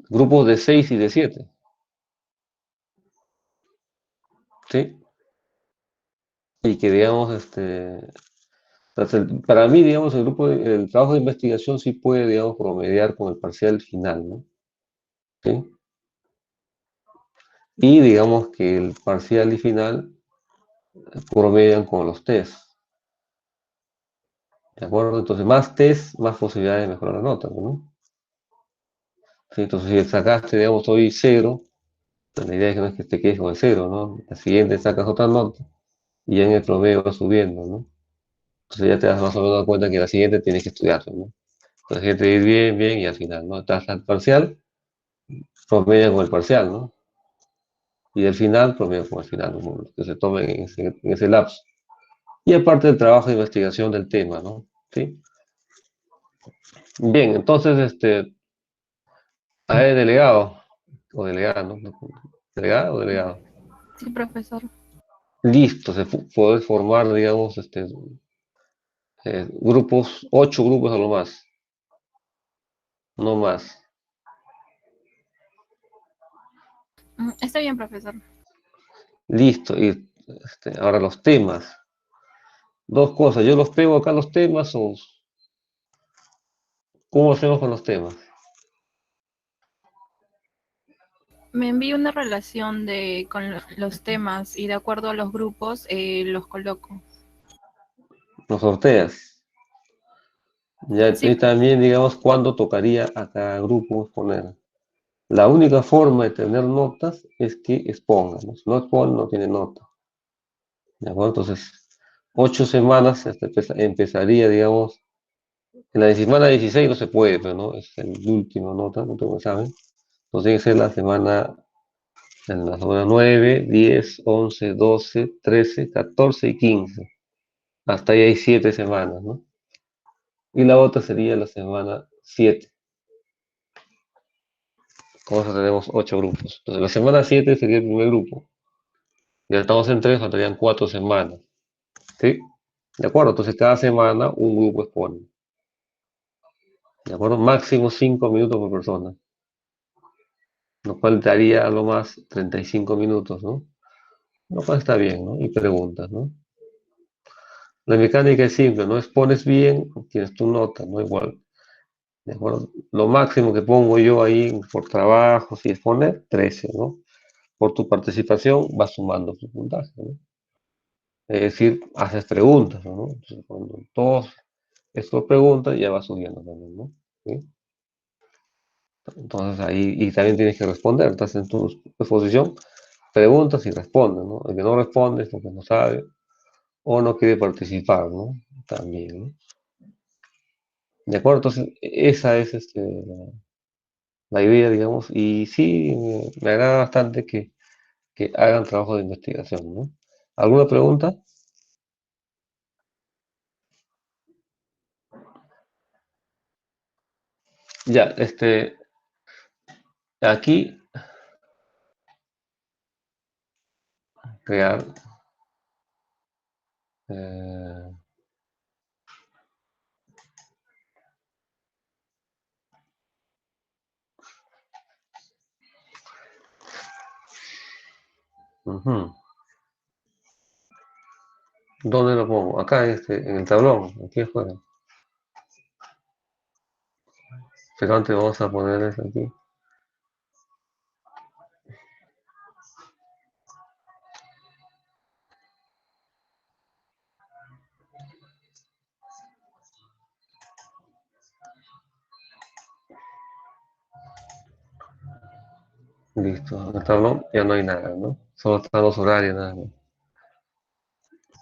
[SPEAKER 1] Grupos de 6 y de 7, ¿sí? Y que digamos, para mí, digamos, el trabajo de investigación sí puede, digamos, promediar con el parcial final, ¿no? ¿Sí? Y digamos que el parcial y final promedian con los test, ¿de acuerdo? Entonces, más test, más posibilidades de mejorar la nota, ¿no? Sí, entonces, si sacaste, digamos, hoy 0, pues la idea es que no es que te quedes con el 0, ¿no? La siguiente sacas otra nota y ya en el promedio va subiendo, ¿no? Entonces ya te das más o menos cuenta que la siguiente tienes que estudiarla, ¿no? La siguiente ir bien, bien y al final, ¿no? Estás al parcial, promedia con el parcial, ¿no? Y el final, promedia con el final, ¿no? Que se tome en ese lapso. Y aparte del trabajo de investigación del tema, ¿no? ¿Sí? Bien, entonces, a ver, delegado, o delegada, ¿no? ¿Delegada o delegado?
[SPEAKER 10] Sí, profesor.
[SPEAKER 1] Listo, puede formar, digamos, grupos, 8 grupos a lo más, no más.
[SPEAKER 10] Está bien, profesor.
[SPEAKER 1] Listo, y ahora los temas. Dos cosas, yo los pego acá los temas o ¿cómo hacemos con los temas?
[SPEAKER 10] Me envío una relación con los temas y de acuerdo a los grupos los coloco.
[SPEAKER 1] Los sorteas. Ya,
[SPEAKER 10] Sí,
[SPEAKER 1] y también, digamos, cuándo tocaría a cada grupo poner. La única forma de tener notas es que expongan, ¿no? Si no exponen, no tiene nota. ¿De acuerdo? Entonces, 8 semanas empezaría, digamos, en la semana 16 no se puede, pero no, es el último nota, no tengo examen. Entonces tiene que ser en la semana 9, 10, 11, 12, 13, 14 y 15. Hasta ahí hay 7 semanas, ¿no? Y la otra sería la semana 7. Con eso tenemos 8 grupos. Entonces la semana 7 sería el primer grupo. Ya estamos en 3, faltarían 4 semanas. ¿Sí? ¿De acuerdo? Entonces cada semana un grupo expone. ¿De acuerdo? Máximo 5 minutos por persona. Lo cual daría a lo más 35 minutos, ¿no? Lo cual está bien, ¿no? Y preguntas, ¿no? La mecánica es simple, ¿no? Expones bien, tienes tu nota, ¿no? Igual. ¿De acuerdo? Lo máximo que pongo yo ahí por trabajo, si exponer, 13, ¿no? Por tu participación vas sumando tu puntaje, ¿no? Es decir, haces preguntas, ¿no? Entonces, cuando todos estas preguntas ya va subiendo también, ¿no? ¿Sí? Entonces ahí, y también tienes que responder, estás en tu exposición, preguntas y respondes, ¿no? El que no responde es porque no sabe o no quiere participar, ¿no? También, ¿no? ¿De acuerdo? Entonces, esa es la idea, digamos, y sí, me agrada bastante que hagan trabajo de investigación, ¿no? ¿Alguna pregunta? Ya, aquí, crear, eh, ujú. ¿Dónde lo pongo? Acá, en el tablón, aquí afuera. Pero antes vamos a poner eso aquí. Listo, en el tablón ya no hay nada, ¿no? Solo están los horarios, nada más.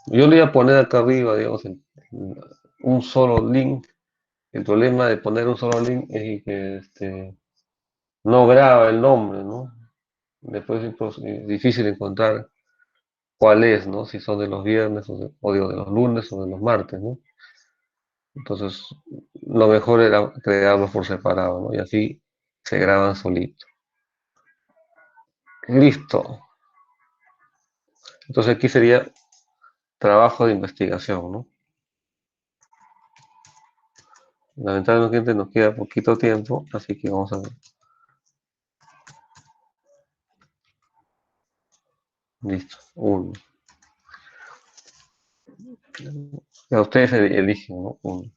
[SPEAKER 1] Yo le voy a poner acá arriba, digamos, un solo link. El problema de poner un solo link es que no graba el nombre, ¿no? Después es difícil encontrar cuál es, ¿no? Si son de los viernes o digo, de los lunes o de los martes, ¿no? Entonces, lo mejor era crearlos por separado, ¿no? Y así se graban solito. Listo. Entonces aquí sería trabajo de investigación, ¿no? Lamentablemente nos queda poquito tiempo, así que vamos a ver. Listo, uno. Ya ustedes eligen, ¿no? Uno.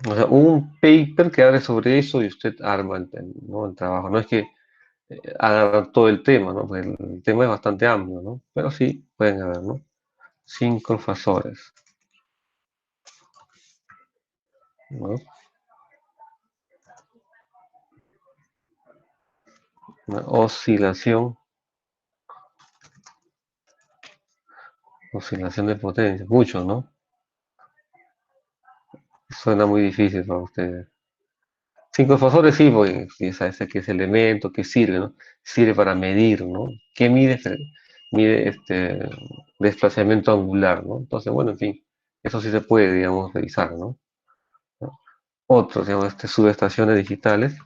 [SPEAKER 1] O sea, un paper que hable sobre eso y usted arma ¿no? el trabajo. No es que haga todo el tema, ¿no? Porque el tema es bastante amplio, ¿no? Pero sí, pueden haber, ¿no? 5 fasores, ¿no? Una oscilación de potencia, mucho, ¿no? Suena muy difícil para ustedes. 5 fasores sí, porque sí, sabes qué es elemento, qué sirve, ¿no? Sirve para medir, ¿no? ¿Qué mide? Mide desplazamiento angular, ¿no? Entonces, bueno, en fin, eso sí se puede, digamos, revisar, ¿no? Otros, digamos, subestaciones digitales,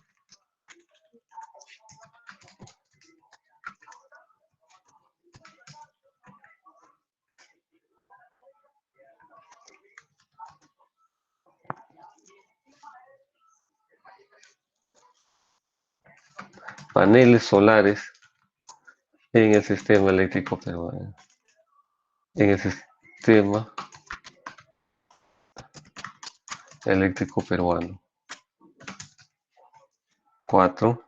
[SPEAKER 1] paneles solares en el sistema eléctrico peruano. En el sistema eléctrico peruano. 4.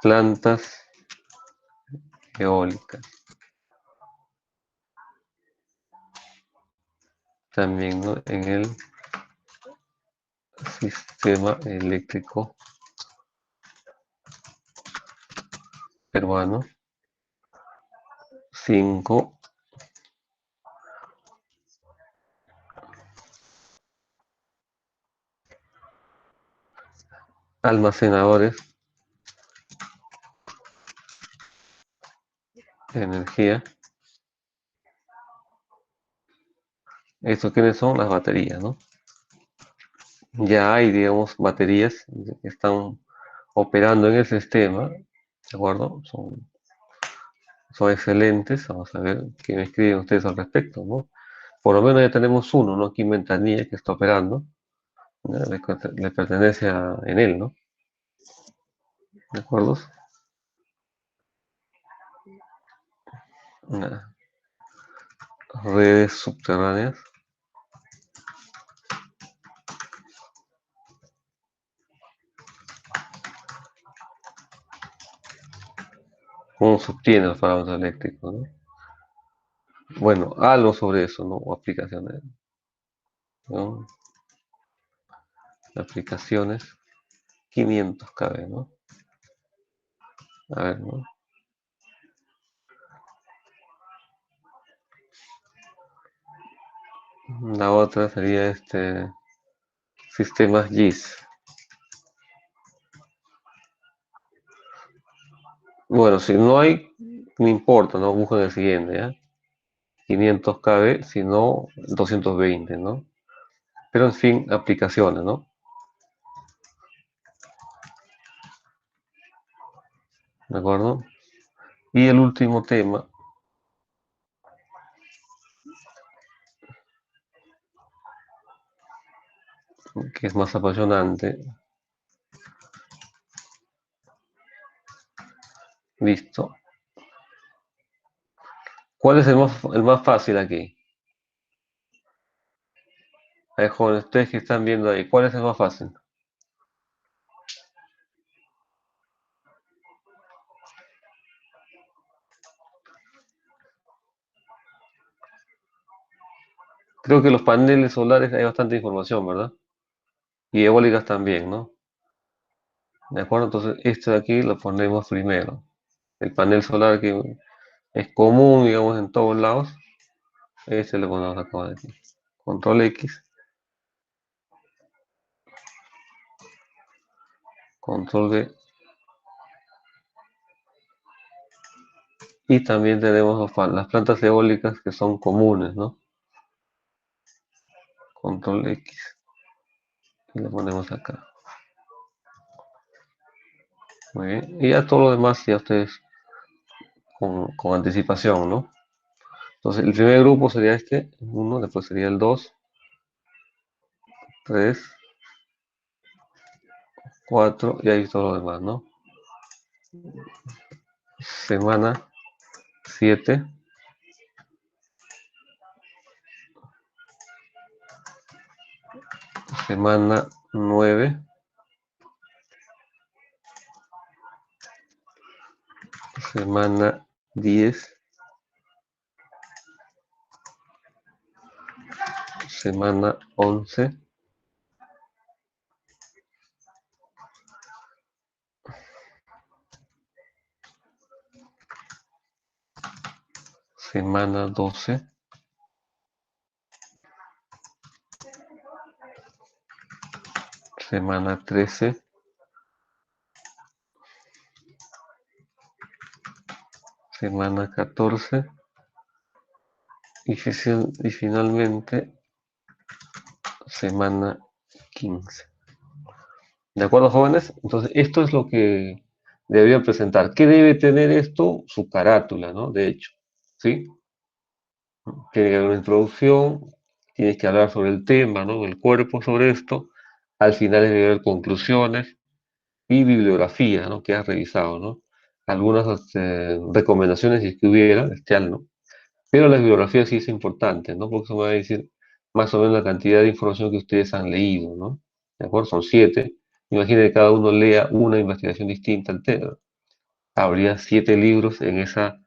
[SPEAKER 1] Plantas eólicas. También, ¿no? En el sistema eléctrico peruano. 5. Almacenadores de energía. ¿Estos quiénes son? Las baterías, ¿no? Ya hay, digamos, baterías que están operando en el sistema, ¿de acuerdo? Son excelentes. Vamos a ver qué me escriben ustedes al respecto, ¿no? Por lo menos ya tenemos uno, ¿no? Aquí en ventanilla que está operando. ¿Ya? Le pertenece a Enel, ¿no? ¿De acuerdo? Una redes subterráneas. ¿Cómo se obtiene los parámetros eléctricos, ¿no? Bueno, algo sobre eso, ¿no? O aplicaciones, ¿no? Aplicaciones, 500 KB, ¿no? A ver, ¿no? La otra sería sistemas GIS. Bueno, si no hay, no importa, ¿no? Buscan el siguiente, ¿ya? 500 KB, si no, 220, ¿no? Pero en fin, aplicaciones, ¿no? ¿De acuerdo? Y el último tema, que es más apasionante. Listo. ¿Cuál es el más fácil aquí? A ver, jóvenes, ustedes que están viendo ahí, ¿cuál es el más fácil? Creo que los paneles solares hay bastante información, ¿verdad? Y eólicas también, ¿no? ¿De acuerdo? Entonces, esto de aquí lo ponemos primero. El panel solar que es común, digamos, en todos lados. Ese lo ponemos acá. Aquí. Control X. Control V. Y también tenemos las plantas eólicas que son comunes, ¿no? Control X. Y lo ponemos acá. Muy bien. Y ya todo lo demás ya ustedes con anticipación, ¿no? Entonces, el primer grupo sería este, 1, después sería el 2, 3, 4 y ahí todo lo demás, ¿no? Semana 7, semana 9, semana 10, semana 11, semana 12, semana 13, semana 14 y finalmente semana 15. ¿De acuerdo, jóvenes? Entonces, esto es lo que deberían presentar. ¿Qué debe tener esto? Su carátula, ¿no? De hecho, ¿sí? Tiene que haber una introducción, tienes que hablar sobre el tema, ¿no? El cuerpo sobre esto. Al final debe haber conclusiones y bibliografía, ¿no? Que has revisado, ¿no? Algunas recomendaciones, si es que hubiera, ¿no? Pero la bibliografía sí es importante, ¿no? Porque eso me va a decir más o menos la cantidad de información que ustedes han leído, ¿no? ¿De acuerdo? Son 7. Imagina que cada uno lea una investigación distinta al tema. Habría 7 libros en esa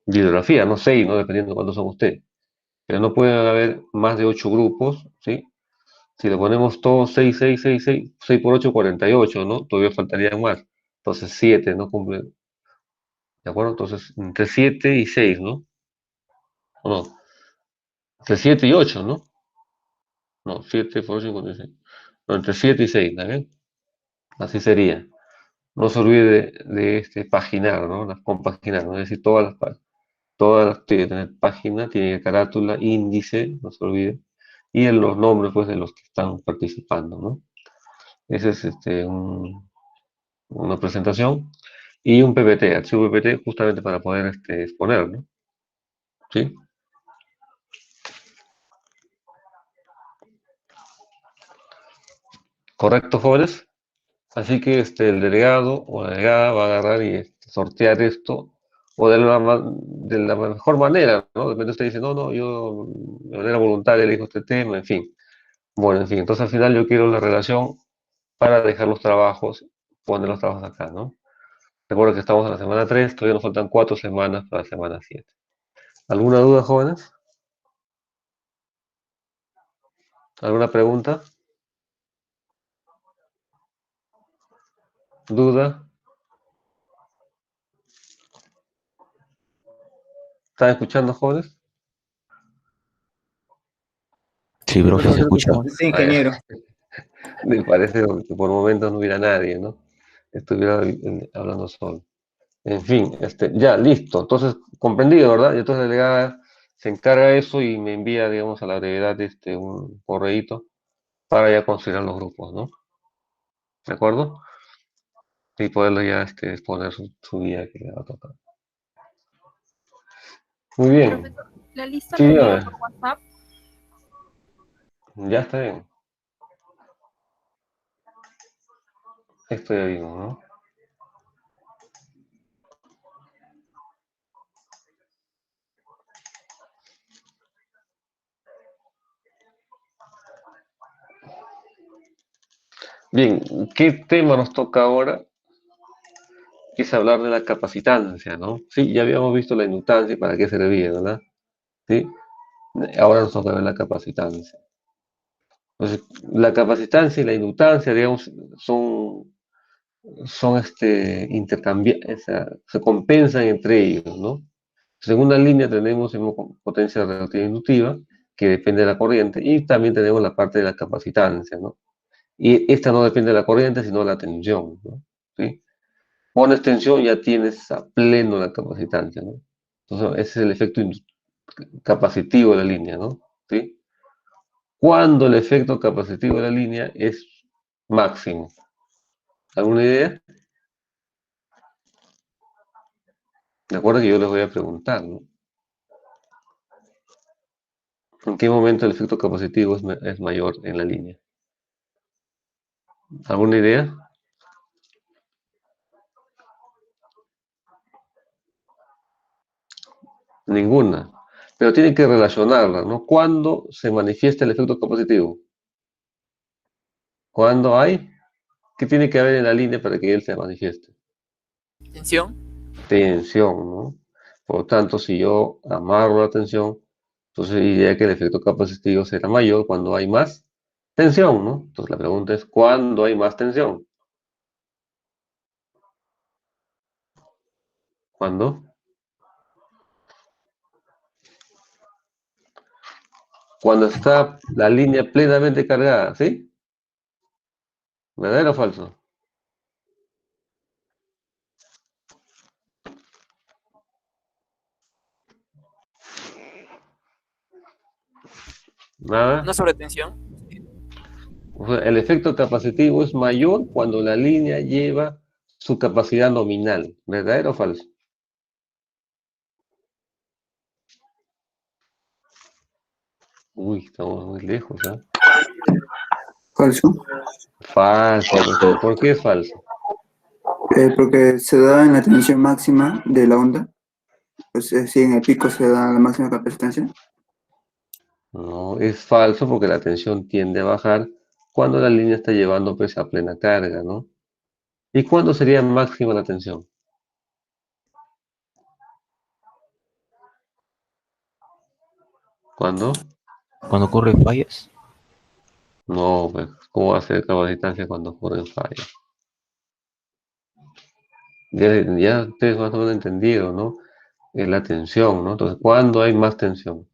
[SPEAKER 1] bibliografía, no 6, ¿no? Dependiendo de cuántos son ustedes. Pero no pueden haber más de 8 grupos, ¿sí? Si le ponemos todos 6, 6, 6, 6, 6 por 8, 48, ¿no? Todavía faltarían más. Entonces 7, ¿no? Cumple. ¿De acuerdo? Entonces, entre 7 y 6, ¿no? ¿O no? Entre 7 y 8, ¿no? No, 7 por 8, 56. No, entre 7 y 6, ¿está bien? Así sería. No se olvide de paginar, ¿no? Compaginar, ¿no? Es decir, todas las tiene que tener página, tiene carátula, índice, no se olvide, y en los nombres, pues, de los que están participando, ¿no? Ese es una presentación y un PPT, archivo PPT, justamente para poder exponer, ¿no? ¿Sí? ¿Correcto, jóvenes? Así que el delegado o la delegada va a agarrar y sortear esto, o de la mejor manera, ¿no? De repente usted dice, no, no, yo de manera voluntaria elijo este tema, en fin. Bueno, en fin, entonces al final yo quiero la relación para dejar los trabajos, poner los trabajos acá, ¿no? Recuerda que estamos en la semana 3, todavía nos faltan 4 semanas para la semana 7. ¿Alguna duda, jóvenes? ¿Alguna pregunta? ¿Duda? ¿Están escuchando, jóvenes?
[SPEAKER 7] Sí, profe, se escucha.
[SPEAKER 4] Sí, ingeniero.
[SPEAKER 1] Me parece que por momentos no hubiera nadie, ¿no? Estuviera hablando solo. En fin, ya, listo. Entonces, comprendido, ¿verdad? Y entonces la delegada se encarga de eso y me envía, digamos, a la brevedad un correíto para ya considerar los grupos, ¿no? ¿De acuerdo? Y poderlo ya exponer su día que le va a tocar. Muy bien.
[SPEAKER 10] Profesor, la lista
[SPEAKER 1] Sí,
[SPEAKER 10] la
[SPEAKER 1] dígame.
[SPEAKER 10] envió por WhatsApp.
[SPEAKER 1] Ya está bien. Esto ya vimos, ¿no? Bien, ¿qué tema nos toca ahora? Es hablar de la capacitancia, ¿no? Sí, ya habíamos visto la indutancia y para qué servía, ¿verdad? Sí, ahora nos toca ver la capacitancia. Entonces, la capacitancia y la indutancia, digamos, son intercambiables, o sea, se compensan entre ellos, ¿no? En segunda línea tenemos potencia relativa inductiva, que depende de la corriente, y también tenemos la parte de la capacitancia, ¿no? Y esta no depende de la corriente, sino de la tensión, ¿no? ¿Sí? Pones tensión, ya tienes a pleno la capacitancia, ¿no? Entonces, ese es el efecto capacitivo de la línea, ¿no? ¿Sí? Cuando el efecto capacitivo de la línea es máximo. ¿Alguna idea? De acuerdo que yo les voy a preguntar, ¿no? ¿En qué momento el efecto capacitivo es mayor en la línea? ¿Alguna idea? Ninguna. Pero tienen que relacionarla, ¿no? ¿Cuándo se manifiesta el efecto capacitivo? ¿Cuándo hay? ¿Qué tiene que haber en la línea para que él se manifieste?
[SPEAKER 9] Tensión.
[SPEAKER 1] Tensión, ¿no? Por lo tanto, si yo amarro la tensión, entonces diría que el efecto capacitivo será mayor cuando hay más tensión, ¿no? Entonces la pregunta es, ¿cuándo hay más tensión? ¿Cuándo? Cuando está la línea plenamente cargada, ¿sí? ¿Verdadero o falso? Nada.
[SPEAKER 9] Una sobretensión.
[SPEAKER 1] O sea, el efecto capacitivo es mayor cuando la línea lleva su capacidad nominal. ¿Verdadero o falso? Uy, estamos muy lejos, ¿ah?
[SPEAKER 2] Falso.
[SPEAKER 1] Falso, profesor. ¿Por qué es falso?
[SPEAKER 2] Porque se da en la tensión máxima de la onda. Pues sí, en el pico se da la máxima capacitancia.
[SPEAKER 1] No, es falso porque la tensión tiende a bajar cuando la línea está llevando pues a plena carga, ¿no? ¿Y cuándo sería máxima la tensión? ¿Cuándo?
[SPEAKER 7] Cuando ocurren fallas.
[SPEAKER 1] No, pues, ¿cómo va a ser capacitancia cuando ocurren fallas? Ya ustedes más o menos entendieron, ¿no? Es la tensión, ¿no? Entonces, ¿cuándo hay más tensión?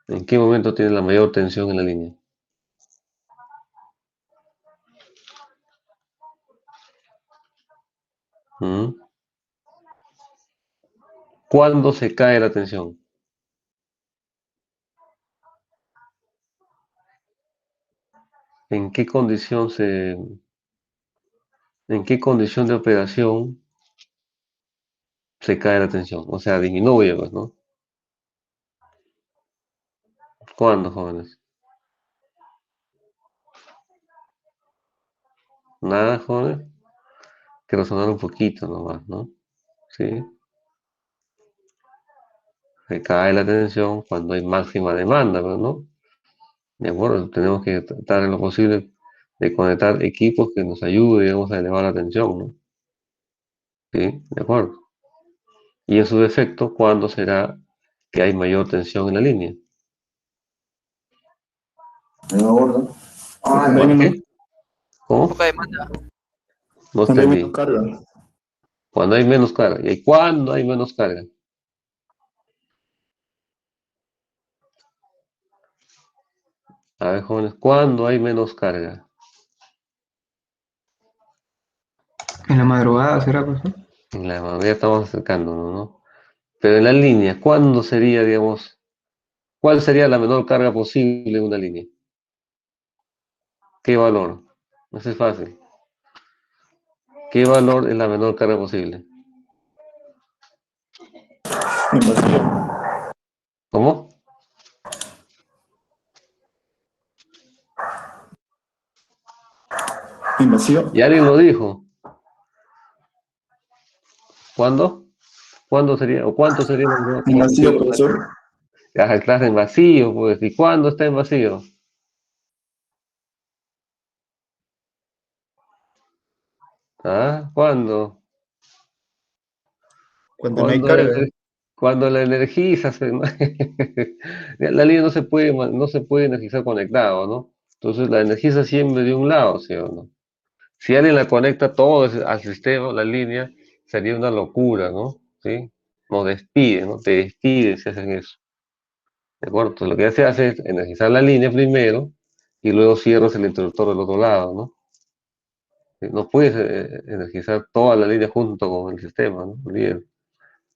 [SPEAKER 1] ¿En qué momento tiene la mayor tensión en la línea? ¿Mm? ¿Cuándo se cae la tensión? ¿En qué condición en qué condición de operación se cae la tensión? O sea, disminuye, pues, ¿no? ¿Cuándo, jóvenes? Nada, jóvenes. Que razonar un poquito nomás, ¿no? Sí. Se cae la tensión cuando hay máxima demanda, pues, ¿no? De acuerdo, tenemos que tratar en lo posible de conectar equipos que nos ayuden, digamos, a elevar la tensión, ¿no? Sí, de acuerdo. Y en su defecto, ¿cuándo será que hay mayor tensión en la línea? ¿Por qué? ¿Cómo?
[SPEAKER 9] Poca demanda.
[SPEAKER 1] No
[SPEAKER 3] Cuando hay menos
[SPEAKER 1] entendí.
[SPEAKER 3] carga.
[SPEAKER 1] Cuando hay menos carga. ¿Y cuándo hay menos carga? A ver, jóvenes, ¿cuándo hay menos carga?
[SPEAKER 11] En la madrugada será, pues, ¿no?
[SPEAKER 1] En la madrugada estamos acercándonos, ¿no? Pero en la línea, ¿cuándo sería, digamos, cuál sería la menor carga posible en una línea? ¿Qué valor? Eso es fácil. ¿Qué valor es la menor carga posible?
[SPEAKER 4] En vacío.
[SPEAKER 1] ¿Cómo?
[SPEAKER 4] En vacío.
[SPEAKER 1] Y alguien lo dijo. ¿Cuándo? ¿Cuándo sería, o cuánto sería la menor
[SPEAKER 4] En
[SPEAKER 1] carga
[SPEAKER 4] vacío,
[SPEAKER 1] posible?
[SPEAKER 4] profesor.
[SPEAKER 1] Ah, claro, en vacío, pues. ¿Y cuándo está en vacío? ¿Ah? ¿Cuándo?
[SPEAKER 4] Cuando no hay
[SPEAKER 1] Cuando
[SPEAKER 4] carga.
[SPEAKER 1] cuando la energizas, la línea no se puede energizar conectado, ¿no? Entonces la energiza siempre de un lado, ¿sí o no? Si alguien la conecta todo al sistema, la línea, sería una locura, ¿no? ¿Sí? Nos despide, ¿no? Te despiden si hacen eso. ¿De acuerdo? Entonces lo que se hace es energizar la línea primero y luego cierras el interruptor del otro lado, ¿no? No puedes energizar toda la línea junto con el sistema, ¿no? Olvídate.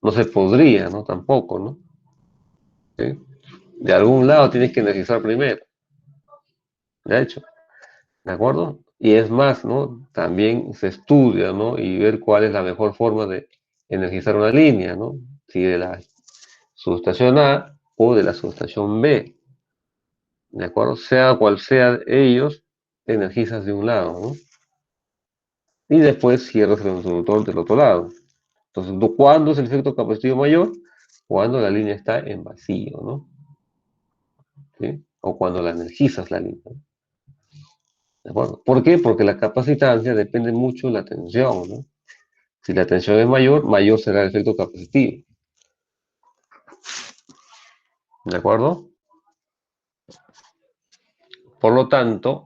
[SPEAKER 1] No se podría, ¿no? Tampoco, ¿no? ¿Sí? De algún lado tienes que energizar primero, de hecho, ¿de acuerdo? Y es más, ¿no? También se estudia, ¿no? Y ver cuál es la mejor forma de energizar una línea, ¿no? Si de la subestación A o de la subestación B, ¿de acuerdo? Sea cual sea ellos, energizas de un lado, ¿no? Y después cierras el interruptor del otro lado. Entonces, ¿cuándo es el efecto capacitivo mayor? Cuando la línea está en vacío, ¿no? ¿Sí? O cuando la energizas la línea. ¿De acuerdo? ¿Por qué? Porque la capacitancia depende mucho de la tensión, ¿no? Si la tensión es mayor, mayor será el efecto capacitivo. ¿De acuerdo? Por lo tanto,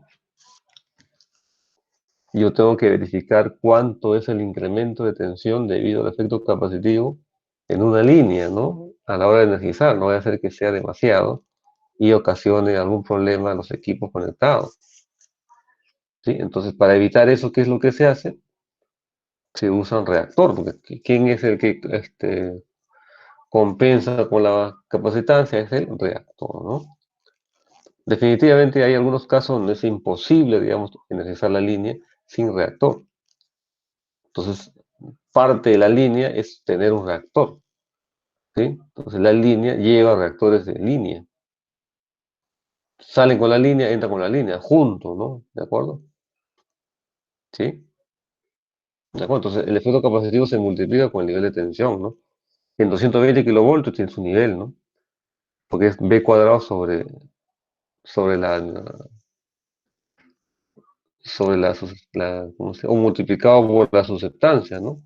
[SPEAKER 1] yo tengo que verificar cuánto es el incremento de tensión debido al efecto capacitivo en una línea, ¿no? A la hora de energizar, no voy a hacer que sea demasiado y ocasione algún problema a los equipos conectados. ¿Sí? Entonces, para evitar eso, ¿qué es lo que se hace? Se usa un reactor, porque ¿quién es el que compensa con la capacitancia? Es el reactor, ¿no? Definitivamente hay algunos casos donde es imposible, digamos, energizar la línea sin reactor. Entonces, parte de la línea es tener un reactor, ¿sí? Entonces, la línea lleva reactores de línea. Salen con la línea, entran con la línea, juntos, ¿no? ¿De acuerdo? ¿Sí? ¿De acuerdo? Entonces, el efecto capacitivo se multiplica con el nivel de tensión, ¿no? En 220 kilovoltios tiene su nivel, ¿no? Porque es B cuadrado sobre ¿cómo se llama? O multiplicado por la susceptancia, ¿no?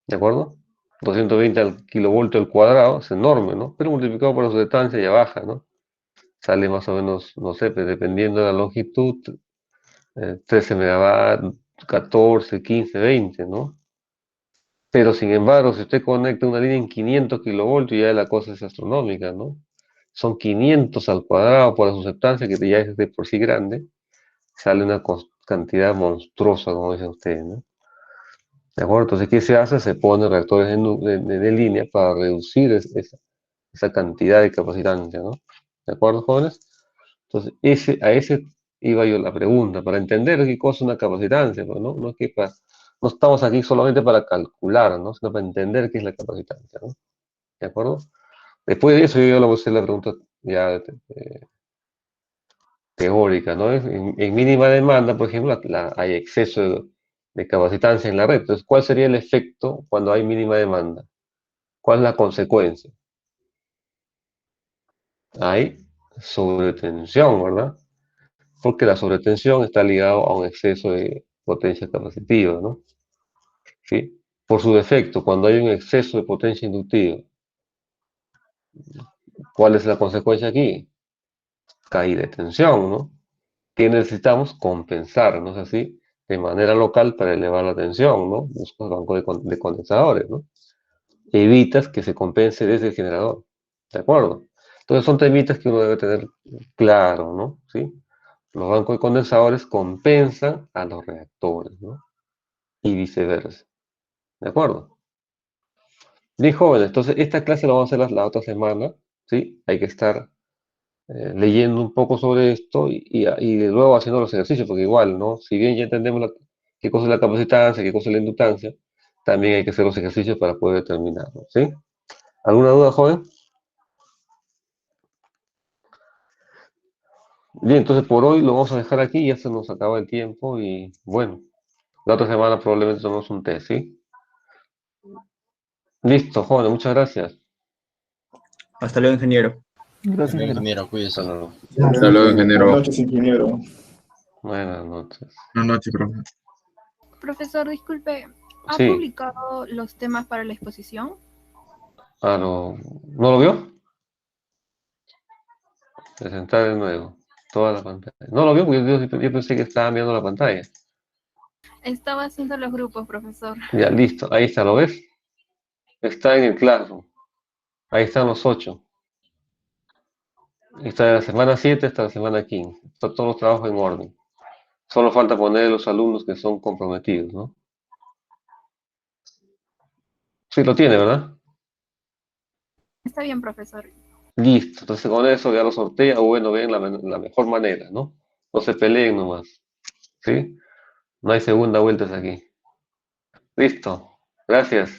[SPEAKER 1] ¿De acuerdo? 220 kilovoltios al cuadrado es enorme, ¿no? Pero multiplicado por la susceptancia ya baja, ¿no? Sale más o menos, no sé, pues, dependiendo de la longitud, 13 megavatios, 14, 15, 20, ¿no? Pero sin embargo, si usted conecta una línea en 500 kilovoltios, ya la cosa es astronómica, ¿no? Son 500 al cuadrado por la susceptancia, que ya es de por sí grande, sale una cantidad monstruosa, como dicen ustedes, ¿no? ¿De acuerdo? Entonces, ¿qué se hace? Se ponen reactores de línea para reducir esa cantidad de capacitancia, ¿no? ¿De acuerdo, jóvenes? Entonces, a ese iba yo la pregunta, para entender qué cosa es una capacitancia, pues, ¿no? No estamos aquí solamente para calcular, ¿no? Sino para entender qué es la capacitancia, ¿no? ¿De acuerdo? Después de eso yo le voy a hacer la pregunta ya teórica, ¿no? En mínima demanda, por ejemplo, hay exceso de capacitancia en la red. Entonces, ¿cuál sería el efecto cuando hay mínima demanda? ¿Cuál es la consecuencia? Hay sobretensión, ¿verdad? Porque la sobretensión está ligado a un exceso de potencia capacitiva, ¿no? ¿Sí? Por su defecto, cuando hay un exceso de potencia inductiva, ¿cuál es la consecuencia aquí? Caída de tensión, ¿no? ¿Qué necesitamos? Compensar, ¿no es así? De manera local para elevar la tensión, ¿no? Buscas banco de condensadores, ¿no? Evitas que se compense desde el generador, ¿de acuerdo? Entonces son temitas que uno debe tener claro, ¿no? ¿Sí? Los bancos de condensadores compensan a los reactores, ¿no? Y viceversa. ¿De acuerdo? Bien, jóvenes, entonces esta clase la vamos a hacer la otra semana, ¿sí? Hay que estar leyendo un poco sobre esto y luego haciendo los ejercicios, porque igual, ¿no? Si bien ya entendemos qué cosa es la capacitancia, qué cosa es la inductancia, también hay que hacer los ejercicios para poder determinarlo, ¿sí? ¿Alguna duda, joven? Bien, entonces por hoy lo vamos a dejar aquí, ya se nos acaba el tiempo y bueno, la otra semana probablemente tomemos un test, ¿sí? Listo, joven, muchas gracias.
[SPEAKER 4] Hasta luego, ingeniero.
[SPEAKER 8] Gracias, ingeniero.
[SPEAKER 6] Ingeniero, cuídese.
[SPEAKER 1] Hasta luego.
[SPEAKER 3] Hasta luego, ingeniero.
[SPEAKER 2] Buenas noches, ingeniero.
[SPEAKER 1] Buenas noches.
[SPEAKER 3] Buenas noches, profe.
[SPEAKER 10] Profesor, disculpe, ¿ha
[SPEAKER 1] Sí,
[SPEAKER 10] publicado los temas para la exposición?
[SPEAKER 1] ¿no lo vio? Presentar de nuevo, toda la pantalla. ¿No lo vio? Porque yo pensé que estaba viendo la pantalla.
[SPEAKER 10] Estaba haciendo los grupos, profesor.
[SPEAKER 1] Ya, listo, ahí está, ¿lo ves? Está en el Classroom. Ahí están los 8. Está de la semana 7 hasta la semana 15. Están todos los trabajos en orden. Solo falta poner los alumnos que son comprometidos, ¿no? Sí, lo tiene, ¿verdad?
[SPEAKER 10] Está bien, profesor.
[SPEAKER 1] Listo. Entonces con eso ya lo sortea, o bueno, ven la mejor manera, ¿no? No se peleen nomás, ¿sí? No hay segunda vueltas aquí. Listo. Gracias.